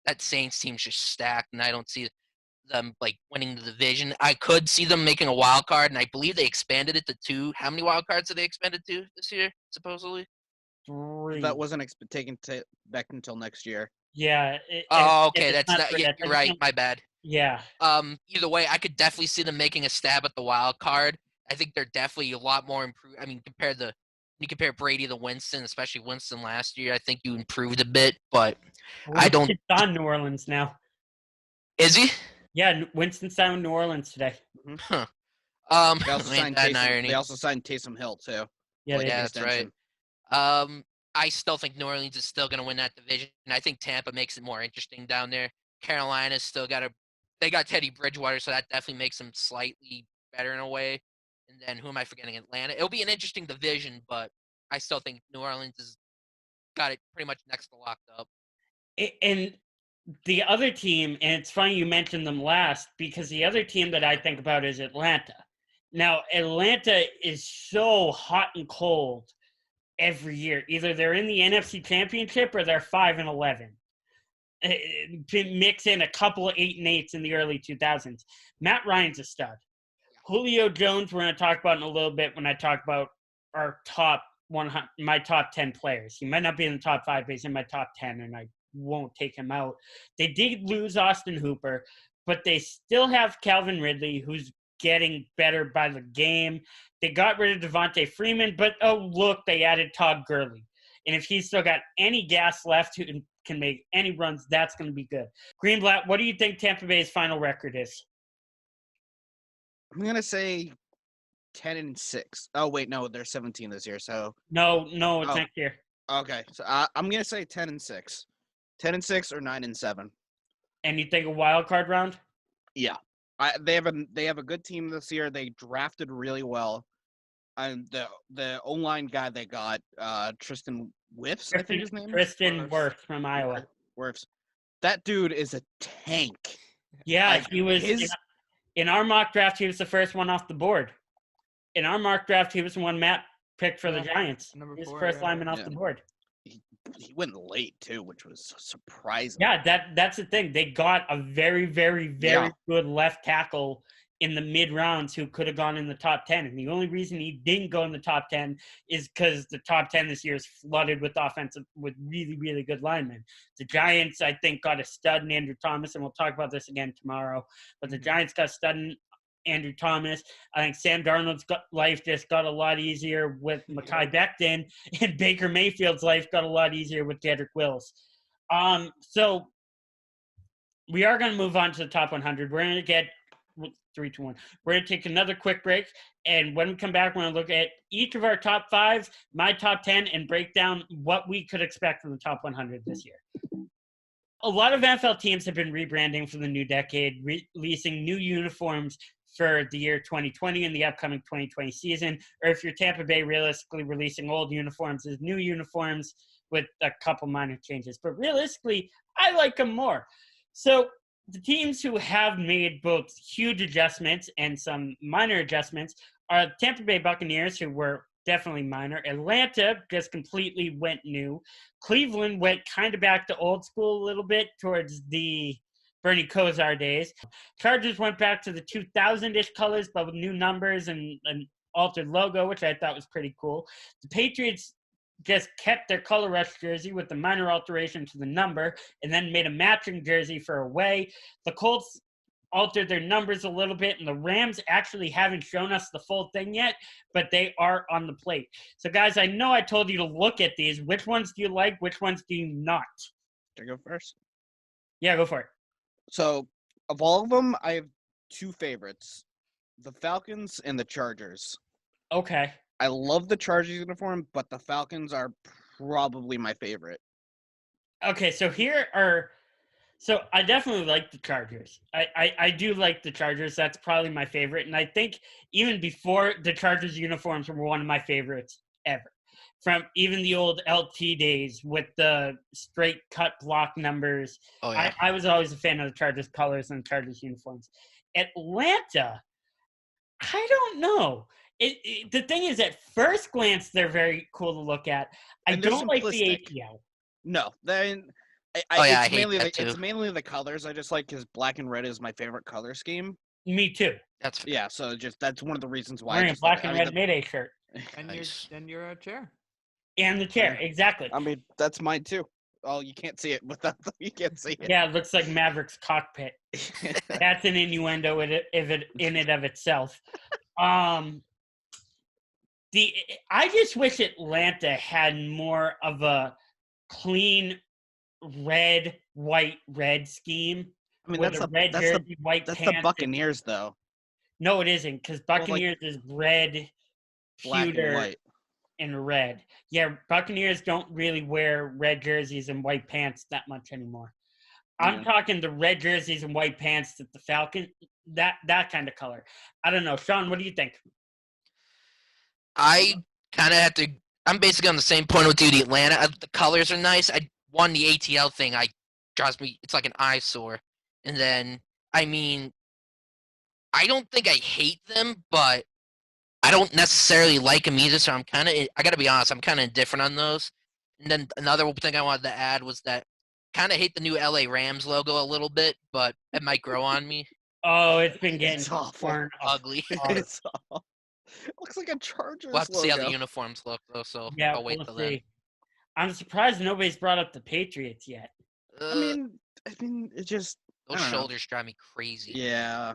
that Saints team's just stacked, and I don't see them, like, winning the division. I could see them making a wild card, and I believe they expanded it to 2. How many wild cards did they expand it to this year, supposedly? 3. That wasn't taken back until next year. Yeah. Okay, you're right. My bad. Yeah. Either way, I could definitely see them making a stab at the wild card. I think they're definitely a lot more improved. I mean, you compare Brady to Winston, especially Winston last year, I think you improved a bit, but I don't. Winston's on New Orleans now. Is he? Yeah, Winston's down in New Orleans today. Huh. They also signed Taysom Hill too. Yeah, Yeah, that's right. I still think New Orleans is still going to win that division. I think Tampa makes it more interesting down there. Carolina's still they got Teddy Bridgewater, so that definitely makes them slightly better in a way. And then who am I forgetting? Atlanta. It'll be an interesting division, but I still think New Orleans has got it pretty much next to locked up. And the other team, and it's funny you mentioned them last, because the other team that I think about is Atlanta. Now, Atlanta is so hot and cold every year. Either they're in the NFC Championship or they're 5-11. Mix in a couple of 8-8s in the early 2000s. Matt Ryan's a stud. Julio Jones, we're going to talk about in a little bit when I talk about our my top 10 players. He might not be in the top 5, but he's in my top 10, and I won't take him out. They did lose Austin Hooper, but they still have Calvin Ridley, who's getting better by the game. They got rid of Devontae Freeman, but look, they added Todd Gurley. And if he's still got any gas left who can make any runs, that's going to be good. Greenblatt, what do you think Tampa Bay's final record is? I'm going to say 10-6. Oh, wait, no, they're 17 this year, so. No, it's next year. Okay, so I'm going to say 10-6. 10-6 or 9-7. And you think a wild card round? Yeah. They have a good team this year. They drafted really well. And the O-line guy they got, Tristan Wirfs, I think his name is. Tristan Wirfs from Iowa. Wirfs. That dude is a tank. Yeah, he was in our mock draft. He was the first one off the board. In our mock draft, he was the one Matt picked for the Giants. He was the first lineman off the board. He went late too, which was surprising. Yeah, that's the thing. They got a very, very, very good left tackle in the mid rounds who could have gone in the top 10. And the only reason he didn't go in the top 10 is because the top 10 this year is flooded with really, really good linemen. The Giants, I think, got a stud in Andrew Thomas, and we'll talk about this again tomorrow. But the Giants got a stud in Andrew Thomas. I think Sam Darnold's life just got a lot easier with Mekhi Becton, and Baker Mayfield's life got a lot easier with Jedrick Wills. So we are going to move on to the top 100. We're going to get 3, 2, 1. We're going to take another quick break, and when we come back, we're going to look at each of our top 5, my top 10, and break down what we could expect from the top 100 this year. A lot of NFL teams have been rebranding for the new decade, releasing new uniforms for the year 2020 and the upcoming 2020 season, or if you're Tampa Bay, realistically releasing old uniforms as new uniforms with a couple minor changes. But realistically, I like them more. So the teams who have made both huge adjustments and some minor adjustments are Tampa Bay Buccaneers, who were definitely minor. Atlanta just completely went new. Cleveland went kind of back to old school a little bit towards the Bernie Kosar days. Chargers went back to the 2000-ish colors, but with new numbers and an altered logo, which I thought was pretty cool. The Patriots just kept their color rush jersey with the minor alteration to the number and then made a matching jersey for away. The Colts altered their numbers a little bit, and the Rams actually haven't shown us the full thing yet, but they are on the plate. So, guys, I know I told you to look at these. Which ones do you like? Which ones do you not? Should I go first? Yeah, go for it. So, of all of them, I have 2 favorites. The Falcons and the Chargers. Okay. I love the Chargers uniform, but the Falcons are probably my favorite. Okay, so I definitely like the Chargers. I do like the Chargers. That's probably my favorite. And I think even before, the Chargers uniforms were one of my favorites ever. From even the old LT days with the straight cut block numbers. Oh, yeah. I was always a fan of the Chargers colors and Chargers uniforms. Atlanta, I don't know. The thing is, at first glance, they're very cool to look at. I don't like the ATL. No, then I hate that too. It's mainly the colors. I just like because black and red is my favorite color scheme. Me too. Yeah. So that's one of the reasons why. Wearing a black and red Mayday shirt. And Nice. you're a chair. And the chair, exactly. I mean, that's mine too. Oh, you can't see it without. You can't see it. Yeah, it looks like Maverick's cockpit. That's an innuendo in it of itself. I just wish Atlanta had more of a clean red, white, red scheme. I mean, with that's a red jersey, white that's pants. the Buccaneers though. No, it isn't, because Buccaneers is red, Black and pewter, white. and red. Yeah, Buccaneers don't really wear red jerseys and white pants that much anymore. I'm talking the red jerseys and white pants that the Falcon, that kind of color. I don't know. Sean, what do you think? I kind of have to. I'm basically on the same point with you. The Atlanta, the colors are nice. I won the ATL thing. Drives me. It's like an eyesore. And then, I mean, I don't think I hate them, but I don't necessarily like them either. So I'm kind of. I gotta be honest. I'm kind of indifferent on those. And then another thing I wanted to add was that kind of hate the new LA Rams logo a little bit, but it might grow on me. Oh, it's been getting Ugly. It's looks like a Chargers We'll have to see how the logo. uniforms look, though. So Yeah, I'll wait we'll till see. I'm surprised nobody's brought up the Patriots yet. then. I mean, it just Those I don't know. shoulders drive me crazy. Yeah.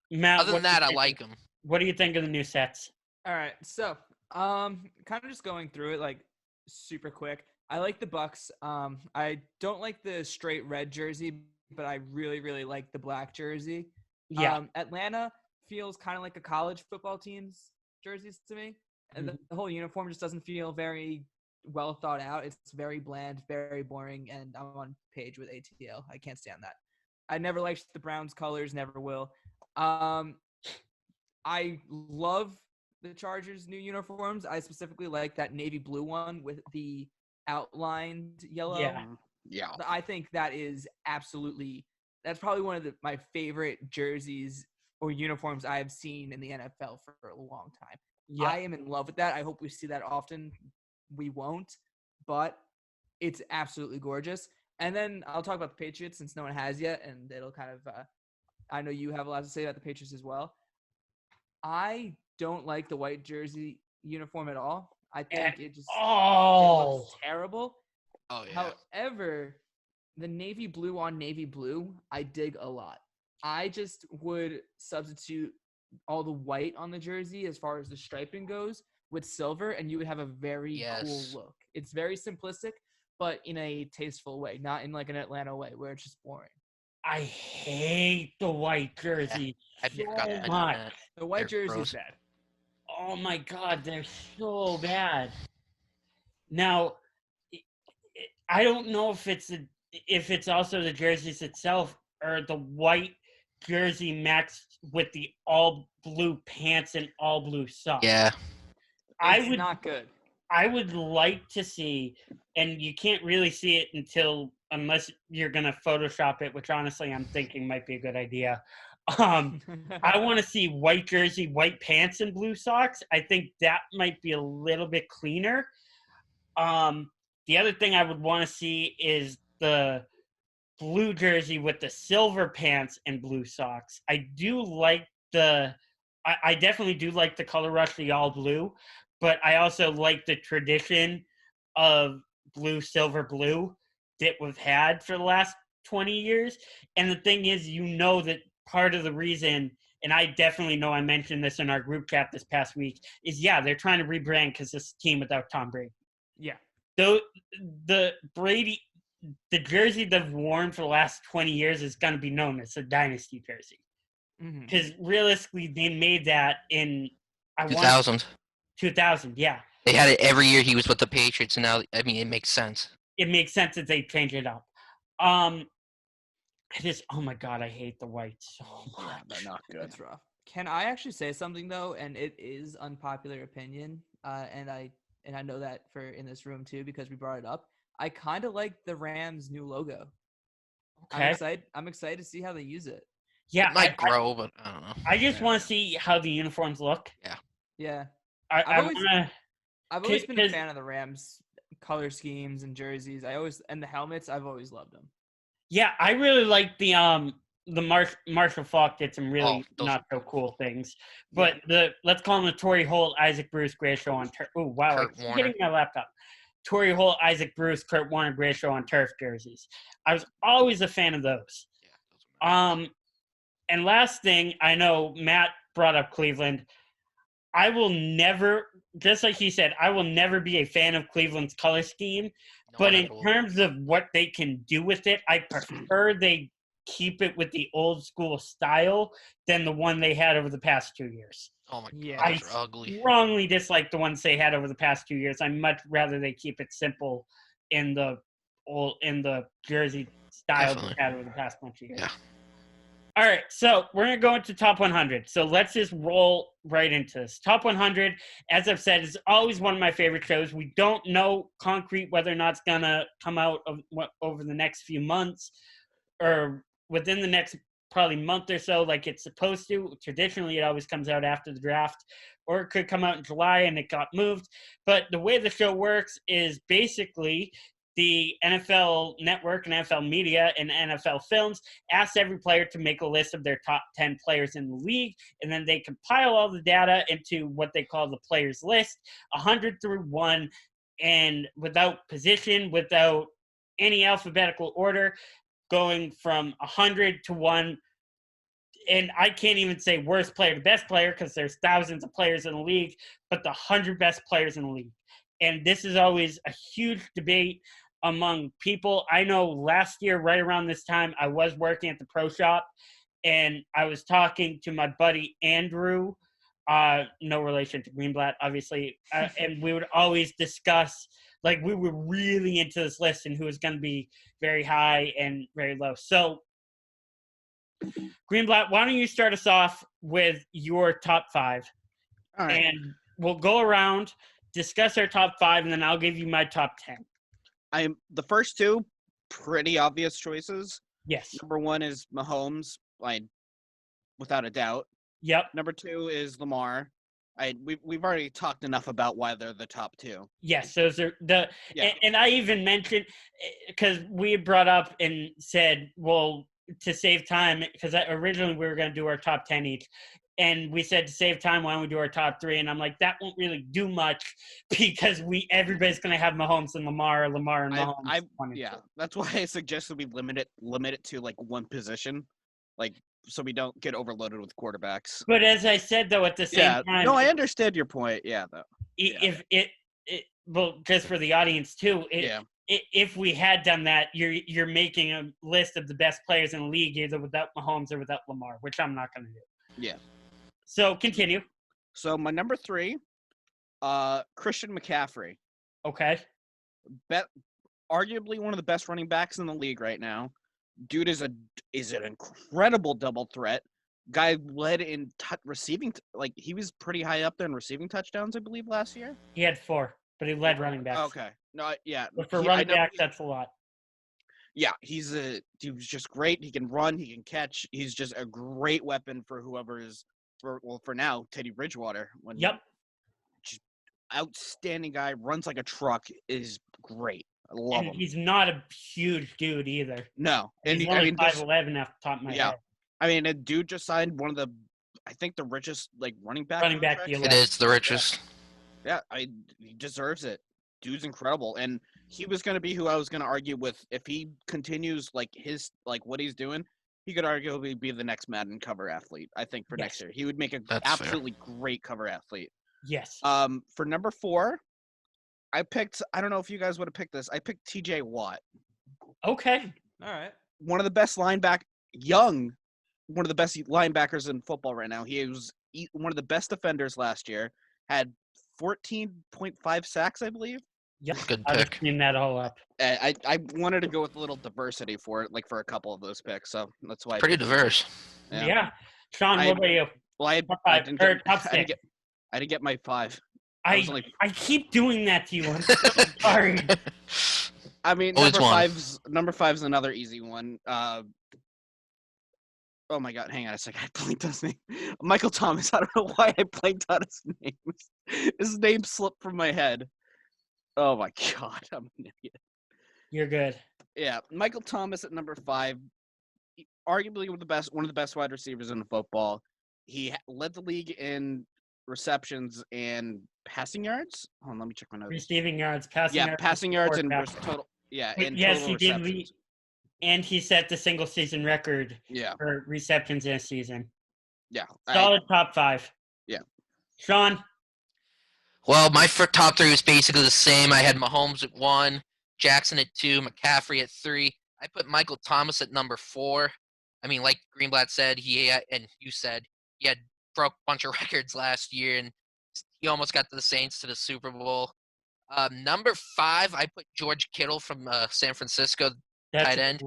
Matt, Other than that, I like them. What do you think of the new sets? All right, so kind of just going through it like super quick. I like the Bucs. I don't like the straight red jersey, but I really, really like the black jersey. Yeah. Atlanta feels kind of like a college football team's jerseys to me. And the whole uniform just doesn't feel very well thought out. It's very bland, very boring, and I'm on page with ATL. I can't stand that. I never liked the Browns colors, never will. I love the Chargers' new uniforms. I specifically like that navy blue one with the outlined yellow. Yeah. I think that is that's probably one of my favorite jerseys or uniforms I have seen in the NFL for a long time. Yeah. I am in love with that. I hope we see that often. We won't, but it's absolutely gorgeous. And then I'll talk about the Patriots since no one has yet, and it'll kind of I know you have a lot to say about the Patriots as well. I don't like the white jersey uniform at all. I think it looks terrible. Oh, yeah. However, the navy blue on navy blue, I dig a lot. I just would substitute all the white on the jersey as far as the striping goes with silver, and you would have a very cool Yes. look. It's very simplistic, but in a tasteful way, not in like an Atlanta way where it's just boring. I hate the white jersey I forgot to so mention much. that. The white They're jersey is gross. bad. Oh my God, they're so bad. Now, I don't know if it's also the jerseys itself or the white jersey mixed with the all blue pants and all blue socks. Yeah. It's not good. I would like to see, and you can't really see it unless you're gonna Photoshop it, which honestly I'm thinking might be a good idea. I want to see white jersey, white pants, and blue socks. I think that might be a little bit cleaner. The other thing I would want to see is the blue jersey with the silver pants and blue socks. I definitely do like the color rush, the all blue, but I also like the tradition of blue, silver, blue that we've had for the last 20 years. And the thing is, that part of the reason, and I definitely know I mentioned this in our group chat this past week, is they're trying to rebrand because this team without Tom Brady. Yeah. Though the jersey they've worn for the last 20 years is going to be known as a dynasty jersey. Because realistically, they made that in 2000. 2000, yeah. They had it every year he was with the Patriots, and now, I mean, it makes sense. It makes sense that they change it up. Oh my God, I hate the white so much. Yeah, they're not good. It's rough. Can I actually say something though? And it is unpopular opinion. And I know that in this room too because we brought it up. I kind of like the Rams' new logo. Okay. I'm excited to see how they use it. Yeah, It might grow, but I don't know. I just want to see how the uniforms look. Yeah. I've always been a fan of the Rams color schemes and jerseys. And the helmets. I've always loved them. Yeah, I really like the Marshall Faulk did some really those not so cool things. But let's call him the Torrey Holt, Isaac Bruce, Gray Show on turf. Oh wow, Kurt I'm Warner. hitting my laptop. Torrey Holt, Isaac Bruce, Kurt Warner, Gray Show on turf jerseys. I was always a fan of those. And last thing, I know Matt brought up Cleveland. I will never, just like he said, I will never be a fan of Cleveland's color scheme. But in terms of what they can do with it, I prefer they keep it with the old school style than the one they had over the past 2 years. Oh my God, I those are ugly. strongly dislike the ones they had over the past 2 years. I'd much rather they keep it simple in the jersey style they had over the past bunch of years. Yeah. All right, so we're going to go into top 100. So let's just roll right into this. Top 100, as I've said, is always one of my favorite shows. We don't know concrete whether or not it's going to come out over the next few months or within the next probably month or so like it's supposed to. Traditionally, it always comes out after the draft, or it could come out in July and it got moved. But the way the show works is basically the NFL Network and NFL Media and NFL Films asks every player to make a list of their top 10 players in the league, and then they compile all the data into what they call the players list, 100 through 1, and without position, without any alphabetical order, going from 100 to 1. And I can't even say worst player to best player because there's thousands of players in the league, but the 100 best players in the league. And this is always a huge debate among people. I know last year, right around this time, I was working at the pro shop, and I was talking to my buddy Andrew, no relation to Greenblatt, obviously, and we would always discuss, like, we were really into this list and who was going to be very high and very low. So, Greenblatt, why don't you start us off with your top 5? All right. And we'll go around, discuss our top 5, and then I'll give you my top 10. The first two, pretty obvious choices. Yes. Number 1 is Mahomes, without a doubt. Yep. Number 2 is Lamar. We've already talked enough about why they're the top 2. Yes, those are Yeah. and I even mentioned, because we had brought up and said, well, to save time, because originally we were going to do our top 10 each. And we said to save time, why don't we do our top 3? And I'm like, that won't really do much because everybody's going to have Mahomes and Lamar and Mahomes. Yeah, that's why I suggested we limit it to like one position. Like so we don't get overloaded with quarterbacks. But as I said, though, at the same Yeah, time, no, I understand your point. Yeah, though. if well, just for the audience too, if we had done that, you're making a list of the best players in the league either without Mahomes or without Lamar, which I'm not going to do. Yeah. So continue. So my number 3, Christian McCaffrey. Okay. Arguably one of the best running backs in the league right now. Dude is an incredible double threat. Guy led in receiving. He was pretty high up there in receiving touchdowns, I believe, last year. He had 4, but he led running backs. Okay. No, yeah. But for running backs, that's a lot. Yeah, he was just great. He can run. He can catch. He's just a great weapon for whoever is for now Teddy Bridgewater. Yep. Just outstanding guy. Runs like a truck. Is great. I love him. He's not a huge dude either. No, and he's only 5'11" off the top of my head. I mean, a dude just signed one of the, I think the richest running back. Deal. It is the richest. Yeah, he deserves it. Dude's incredible, and he was going to be who I was going to argue with if he continues what he's doing. He could arguably be the next Madden cover athlete. I think for next year, he would make an absolutely great cover athlete. Yes. For number 4, I picked. I don't know if you guys would have picked this. I picked T.J. Watt. Okay. All right. One of the best one of the best linebackers in football right now. He was one of the best defenders last year. Had 14.5 sacks, I believe. Yep. Good I was pick. cleaning that all up. I wanted to go with a little diversity for it, for a couple of those picks. So that's why. Pretty diverse. Yeah. Sean, what about you? Well, I didn't get my 5. I keep doing that to you. I'm so sorry. I mean, number five's another easy one. Oh my God! Hang on a second. I blanked on his name. Michael Thomas. I don't know why I blanked on his name. His name slipped from my head. Oh my God! I'm an idiot. You're good. Yeah, Michael Thomas at number 5. Arguably one of the best wide receivers in football. He led the league in receptions and passing yards. Hold on, let me check my notes. Receiving yards, passing yards. Yeah, passing yards and total. Yeah, and yes, total he receptions. did. And he set the single season record for receptions in a season. Yeah. Solid top 5. Yeah. Sean? Well, my top 3 was basically the same. I had Mahomes at 1, Jackson at 2, McCaffrey at 3. I put Michael Thomas at number 4. I mean, like Greenblatt said, and you said, he had broke a bunch of records last year, and he almost got the Saints to the Super Bowl. Number 5, I put George Kittle from San Francisco, tight end.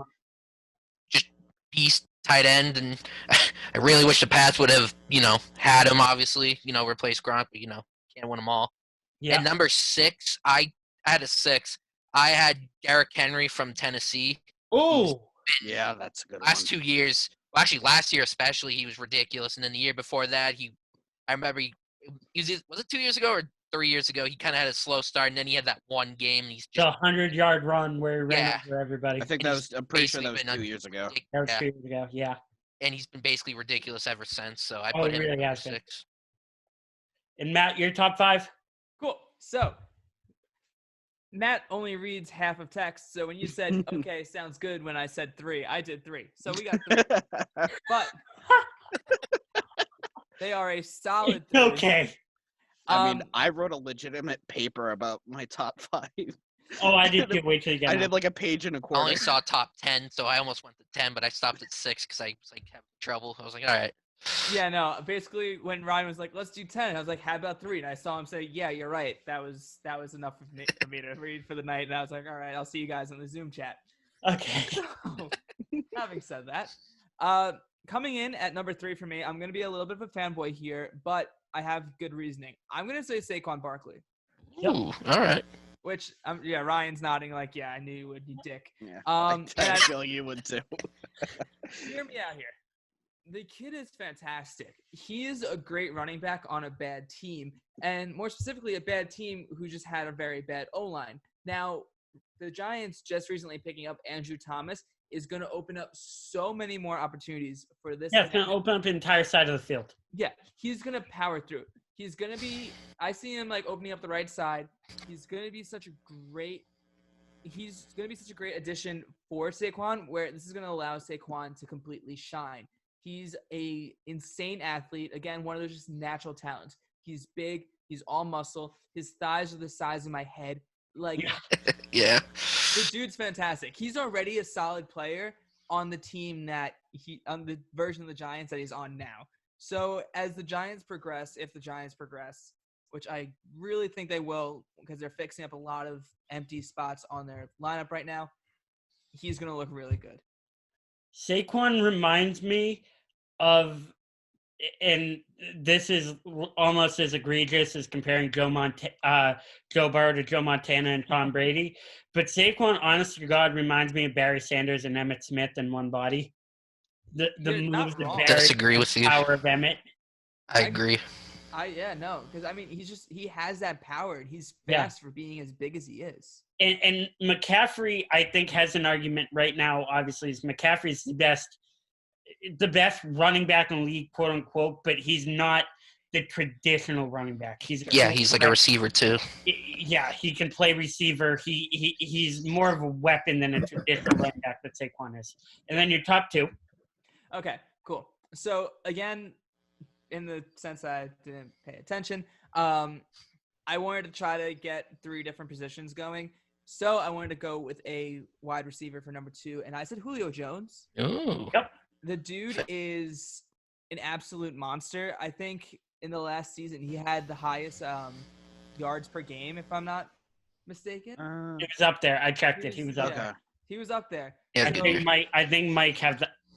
Just beast tight end, and I really wish the Pats would have, had him, obviously, replace Gronk, but, can't win them all. Yeah. And number 6, I had a 6. I had Derrick Henry from Tennessee. Oh, yeah, that's a good last 2 years. Well, actually, last year especially, he was ridiculous. And then the year before that, I remember was it 2 years ago or 3 years ago? He kind of had a slow start, and then he had that one game. And he's just the 100-yard run where he ran over everybody. I think I'm pretty sure that was 2 years ago. That was 2 years ago, yeah. And he's been basically ridiculous ever since. So I put him really at 6. And Matt, your top 5? Cool. So Matt only reads half of text, so when you said, okay, sounds good, when I said 3, I did 3. So we got 3. But they are a solid 3. Okay. I mean, I wrote a legitimate paper about my top 5. Oh, I did too. Wait till you get I did like a page and a quarter. I only saw top 10, so I almost went to 10, but I stopped at 6 because I was having trouble. I was like, all right. Yeah, no. Basically, when Ryan was like, "Let's do 10," I was like, "How about 3?" And I saw him say, "Yeah, you're right. That was enough for me to read for the night." And I was like, "All right, I'll see you guys in the Zoom chat." Okay. So, having said that, coming in at number 3 for me, I'm gonna be a little bit of a fanboy here, but I have good reasoning. I'm gonna say Saquon Barkley. Ooh, all right. Which, Ryan's nodding like, "Yeah, I knew you would, you dick." Yeah, I feel you would too. Hear me out here. The kid is fantastic. He is a great running back on a bad team, and more specifically, a bad team who just had a very bad O-line. Now, the Giants just recently picking up Andrew Thomas is going to open up so many more opportunities for this. Yeah, it's going to open up the entire side of the field. Yeah, he's going to power through. He's going to be – I see him, opening up the right side. He's going to be such a great addition for Saquon, where this is going to allow Saquon to completely shine. He's a insane athlete. Again, one of those just natural talents. He's big. He's all muscle. His thighs are the size of my head. Like, Yeah. the dude's fantastic. He's already a solid player on the team on the version of the Giants that he's on now. So as the Giants progress, if the Giants progress, which I really think they will because they're fixing up a lot of empty spots on their lineup right now, he's going to look really good. Saquon reminds me of, and this is almost as egregious as comparing Joe Burrow to Joe Montana and Tom Brady, but Saquon, honest to God, reminds me of Barry Sanders and Emmitt Smith in one body. The You're not moves of wrong. Barry, Disagree with you. power of Emmett. I agree. Because I mean, he has that power, and he's fast for being as big as he is. And McCaffrey, I think, has an argument right now. Obviously, is McCaffrey's the best running back in the league, quote unquote, but he's not the traditional running back. He's like a receiver too. Yeah, he can play receiver. He's more of a weapon than a traditional running back that Saquon is. And then your top two. Okay, cool. So again, in the sense that I didn't pay attention, I wanted to try to get 3 different positions going. So I wanted to go with a wide receiver for number 2, and I said Julio Jones. Ooh. Yep. The dude is an absolute monster. I think in the last season he had the highest yards per game, if I'm not mistaken. He was up there. I checked it. He was up there. He was up there. Yeah, I think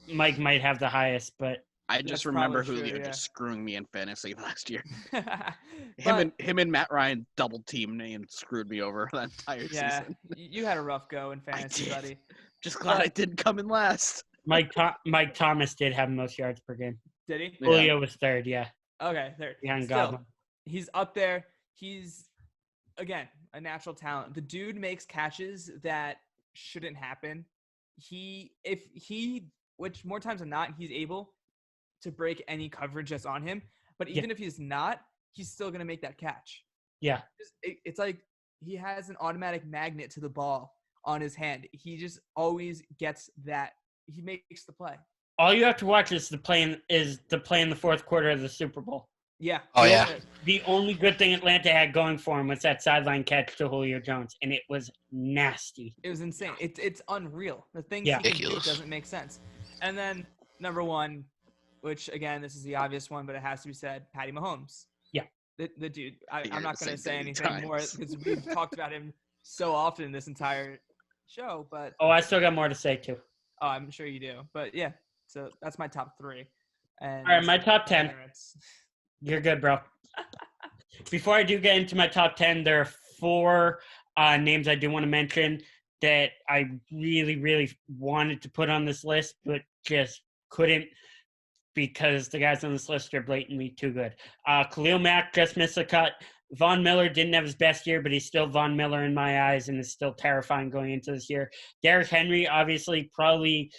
Mike might have the highest, but I just That's remember probably true, Julio yeah. just screwing me in fantasy last year. But- him and Matt Ryan double teamed me and screwed me over that entire yeah, season. you had a rough go in fantasy, did. buddy. Just glad I didn't come in last. Mike Thomas did have most yards per game. Did he? Yeah. Julio was third, yeah. Okay, there. Behind Still, Godwin. he's up there. He's, again, a natural talent. The dude makes catches that shouldn't happen. Which more times than not, he's able to break any coverage that's on him. But even if he's not, he's still going to make that catch. Yeah. It's like he has an automatic magnet to the ball on his hand. He just always gets that. He makes the play. All you have to watch is the play in the fourth quarter of the Super Bowl. Yeah. Oh, yeah. The only good thing Atlanta had going for him was that sideline catch to Julio Jones, and it was nasty. It was insane. It's unreal. The things Yeah. he can do Ridiculous. doesn't make sense. And then number 1, which again, this is the obvious one, but it has to be said, Patty Mahomes. Yeah. The dude. I'm You're not gonna going to say say many anything more times. because we've talked about him so often in this entire show. But Oh, I still got more to say, too. I'm sure you do. But yeah, so that's my top 3. And All right, my top 10. Barents. You're good, bro. Before I do get into my top 10, there are 4 names I do want to mention that I really, really wanted to put on this list, but just couldn't because the guys on this list are blatantly too good. Khalil Mack just missed a cut. Von Miller didn't have his best year, but he's still Von Miller in my eyes and is still terrifying going into this year. Derrick Henry, obviously, probably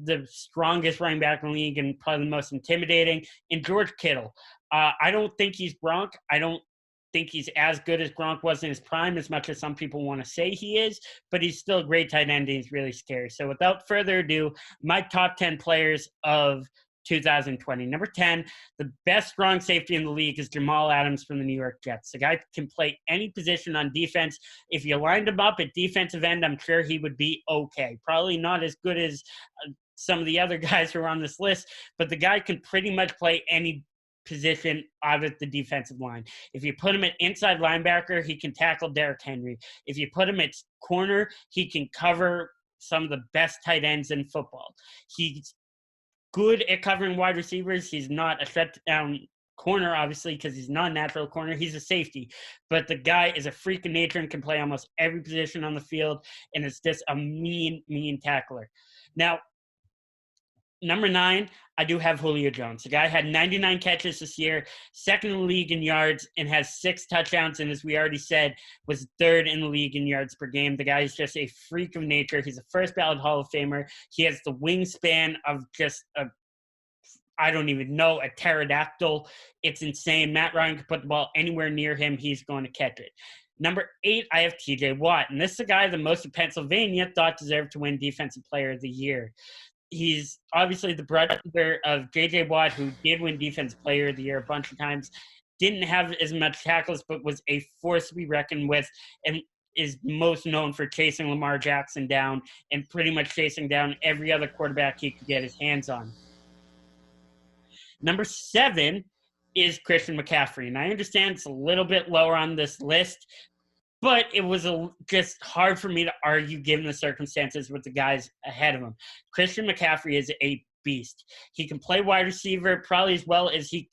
the strongest running back in the league and probably the most intimidating. And George Kittle. I don't think he's Gronk. I don't think he's as good as Gronk was in his prime, as much as some people want to say he is, but he's still a great tight end and he's really scary. So without further ado, my top 10 players of 2020. Number 10, the best strong safety in the league is Jamal Adams from the New York Jets. The guy can play any position on defense. If you lined him up at defensive end, I'm sure he would be okay. Probably not as good as some of the other guys who are on this list, but the guy can pretty much play any position out of the defensive line. If you put him at inside linebacker, he can tackle Derrick Henry. If you put him at corner, he can cover some of the best tight ends in football. He's good at covering wide receivers. He's not a shutdown corner, obviously, because he's not a natural corner. He's a safety. But the guy is a freak of nature and can play almost every position on the field, and is just a mean tackler. Now, number 9, I do have Julio Jones. The guy had 99 catches this year, second in the league in yards, and has 6 touchdowns, and as we already said, was third in the league in yards per game. The guy is just a freak of nature. He's a first ballot Hall of Famer. He has the wingspan of just a pterodactyl. It's insane. Matt Ryan can put the ball anywhere near him. He's going to catch it. Number 8, I have TJ Watt, and this is the guy that most of Pennsylvania thought deserved to win Defensive Player of the Year. He's obviously the brother of J.J. Watt, who did win Defensive Player of the Year a bunch of times. Didn't have as much tackles, but was a force to be reckoned with, and is most known for chasing Lamar Jackson down and pretty much chasing down every other quarterback he could get his hands on. Number 7 is Christian McCaffrey, and I understand it's a little bit lower on this list, but it was just hard for me to argue given the circumstances with the guys ahead of him. Christian McCaffrey is a beast. He can play wide receiver probably as well as he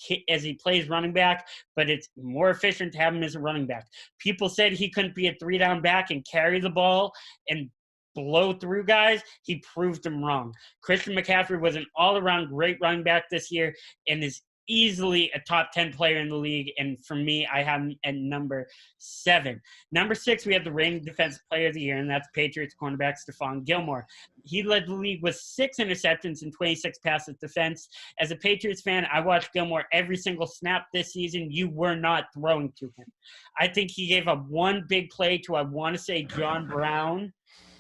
plays running back, but it's more efficient to have him as a running back. People said he couldn't be a 3-down back and carry the ball and blow through guys. He proved them wrong. Christian McCaffrey was an all-around great running back this year and is easily a top 10 player in the league, and for me, I have him at number 7. Number 6, we have the reigning Defensive Player of the Year, and that's Patriots cornerback Stephon Gilmore. He led the league with 6 interceptions and 26 passes defense. As a Patriots fan, I watched Gilmore every single snap this season. You were not throwing to him. I think he gave up one big play to, I want to say, John Brown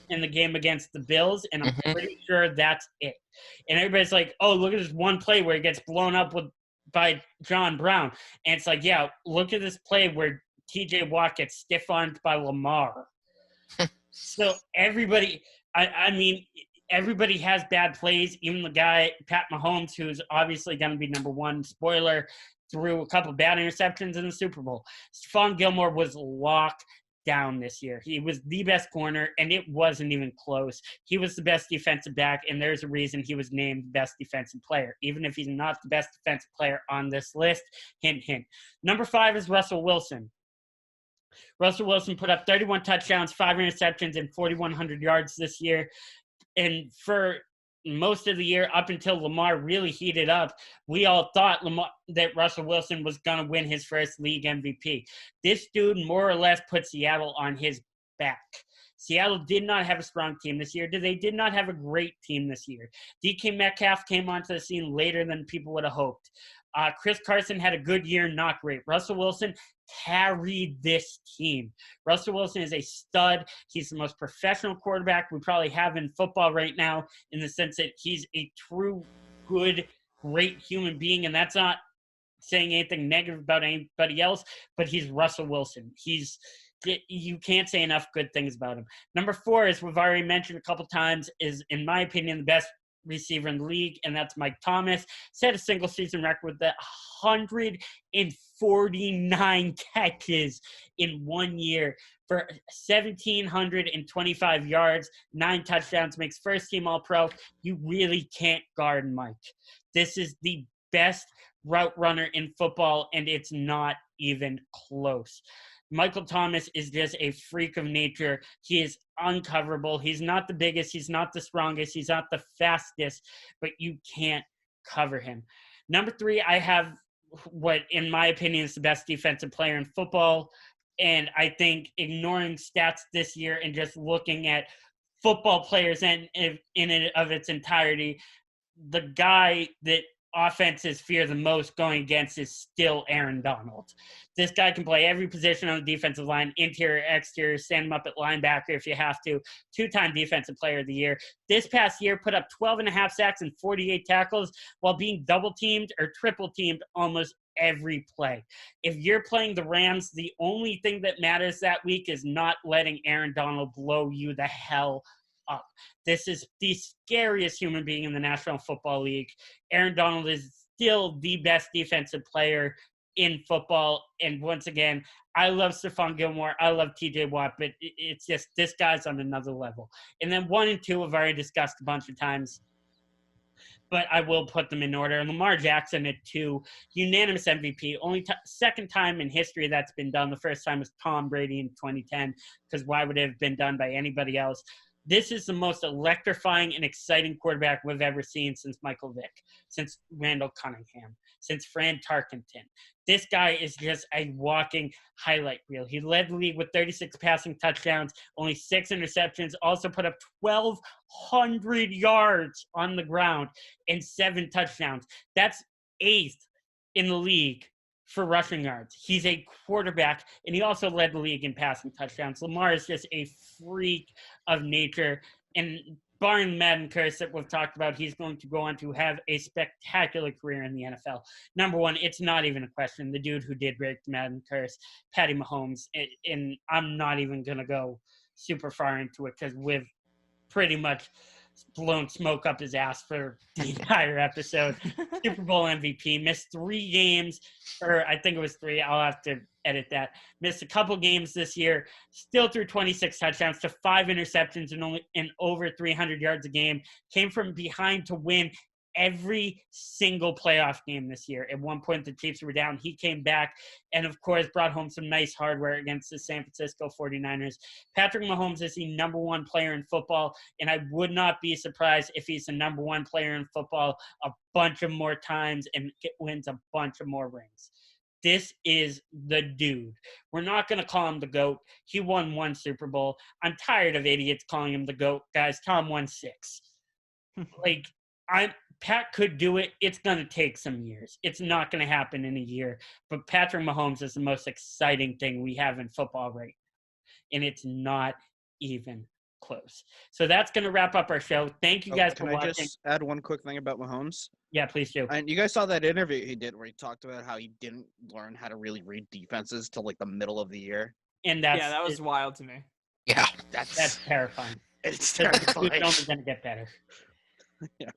in the game against the Bills, and I'm pretty sure that's it. And everybody's like, oh, look at this one play where he gets blown up by John Brown. And it's like, yeah, look at this play where TJ Watt gets stiff-armed by Lamar. So everybody, I mean, everybody has bad plays. Even the guy, Pat Mahomes, who's obviously going to be number 1, spoiler, threw a couple bad interceptions in the Super Bowl. Stephon Gilmore was locked down this year. He was the best corner, and it wasn't even close. He was the best defensive back, and there's a reason he was named best defensive player, even if he's not the best defensive player on this list. Hint, hint. Number 5 is Russell Wilson. Russell Wilson put up 31 touchdowns, 5 interceptions, and 4,100 yards this year. And for most of the year, up until Lamar really heated up, we all thought that Russell Wilson was going to win his first league MVP. This dude more or less put Seattle on his back. Seattle did not have a strong team this year. They did not have a great team this year. DK Metcalf came onto the scene later than people would have hoped. Chris Carson had a good year, not great. Russell Wilson carried this team. Russell Wilson is a stud. He's the most professional quarterback we probably have in football right now, in the sense that he's a true, good, great human being, and that's not saying anything negative about anybody else, but he's Russell Wilson. You can't say enough good things about him. Number 4, as we've already mentioned a couple times, is, in my opinion, the best receiver in the league, and that's Mike Thomas. Set a single season record with 149 catches in 1 year for 1,725 yards, 9 touchdowns, makes first team All-Pro. You really can't guard Mike. This is the best route runner in football, and it's not even close. Michael Thomas is just a freak of nature. He is uncoverable. He's not the biggest. He's not the strongest. He's not the fastest, but you can't cover him. Number 3, I have what, in my opinion, is the best defensive player in football. And I think ignoring stats this year and just looking at football players in it of its entirety, the guy that offenses fear the most going against is still Aaron Donald. This guy can play every position on the defensive line, interior, exterior, stand him up at linebacker if you have to. 2-time Defensive Player of the Year. This past year put up 12.5 sacks and 48 tackles while being double-teamed or triple-teamed almost every play. If you're playing the Rams, the only thing that matters that week is not letting Aaron Donald blow you the hell up. This is the scariest human being in the National Football League. Aaron Donald is still the best defensive player in football. And once again, I love Stephon Gilmore. I love TJ Watt, but it's just this guy's on another level. And then 1 and 2 I've already discussed a bunch of times, but I will put them in order. Lamar Jackson at 2, unanimous MVP. Only second time in history that's been done. The first time was Tom Brady in 2010, because why would it have been done by anybody else? This is the most electrifying and exciting quarterback we've ever seen since Michael Vick, since Randall Cunningham, since Fran Tarkenton. This guy is just a walking highlight reel. He led the league with 36 passing touchdowns, only 6 interceptions, also put up 1,200 yards on the ground and 7 touchdowns. That's 8th in the league for rushing yards. He's a quarterback, and he also led the league in passing touchdowns. Lamar is just a freak of nature, and barring Madden curse that we've talked about, he's going to go on to have a spectacular career in the NFL. Number one, it's not even a question. The dude who did break the Madden curse, Patty Mahomes, and I'm not even going to go super far into it because we've pretty much blown smoke up his ass for the entire episode. Super Bowl MVP, missed 3 games, or I think it was 3. I'll have to edit that. Missed a couple games this year, still threw 26 touchdowns to 5 interceptions and over 300 yards a game. Came from behind to win every single playoff game this year. At one point, the Chiefs were down. He came back and, of course, brought home some nice hardware against the San Francisco 49ers. Patrick Mahomes is the number 1 player in football, and I would not be surprised if he's the number 1 player in football a bunch of more times and wins a bunch of more rings. This is the dude. We're not going to call him the GOAT. He won 1 Super Bowl. I'm tired of idiots calling him the GOAT. Guys, Tom won 6. Pat could do it. It's going to take some years. It's not going to happen in a year. But Patrick Mahomes is the most exciting thing we have in football right now. And it's not even close. So that's going to wrap up our show. Thank you guys for watching. Can I just add one quick thing about Mahomes? Yeah, please do. And you guys saw that interview he did where he talked about how he didn't learn how to really read defenses till like the middle of the year. And that was wild to me. Yeah, that's terrifying. It's It's terrifying. only going to get better. Yeah.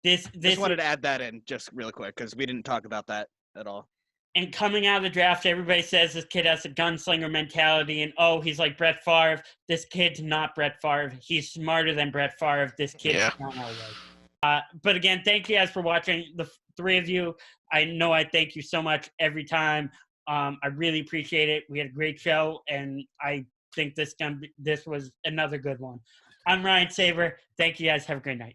This Just wanted to add that in just real quick because we didn't talk about that at all. And coming out of the draft, everybody says this kid has a gunslinger mentality and, oh, he's like Brett Favre. This kid's not Brett Favre. He's smarter than Brett Favre. This kid's not Elway. But again, thank you guys for watching. The 3 of you, I know I thank you so much every time. I really appreciate it. We had a great show, and I think this was another good one. I'm Ryan Saber. Thank you guys. Have a great night.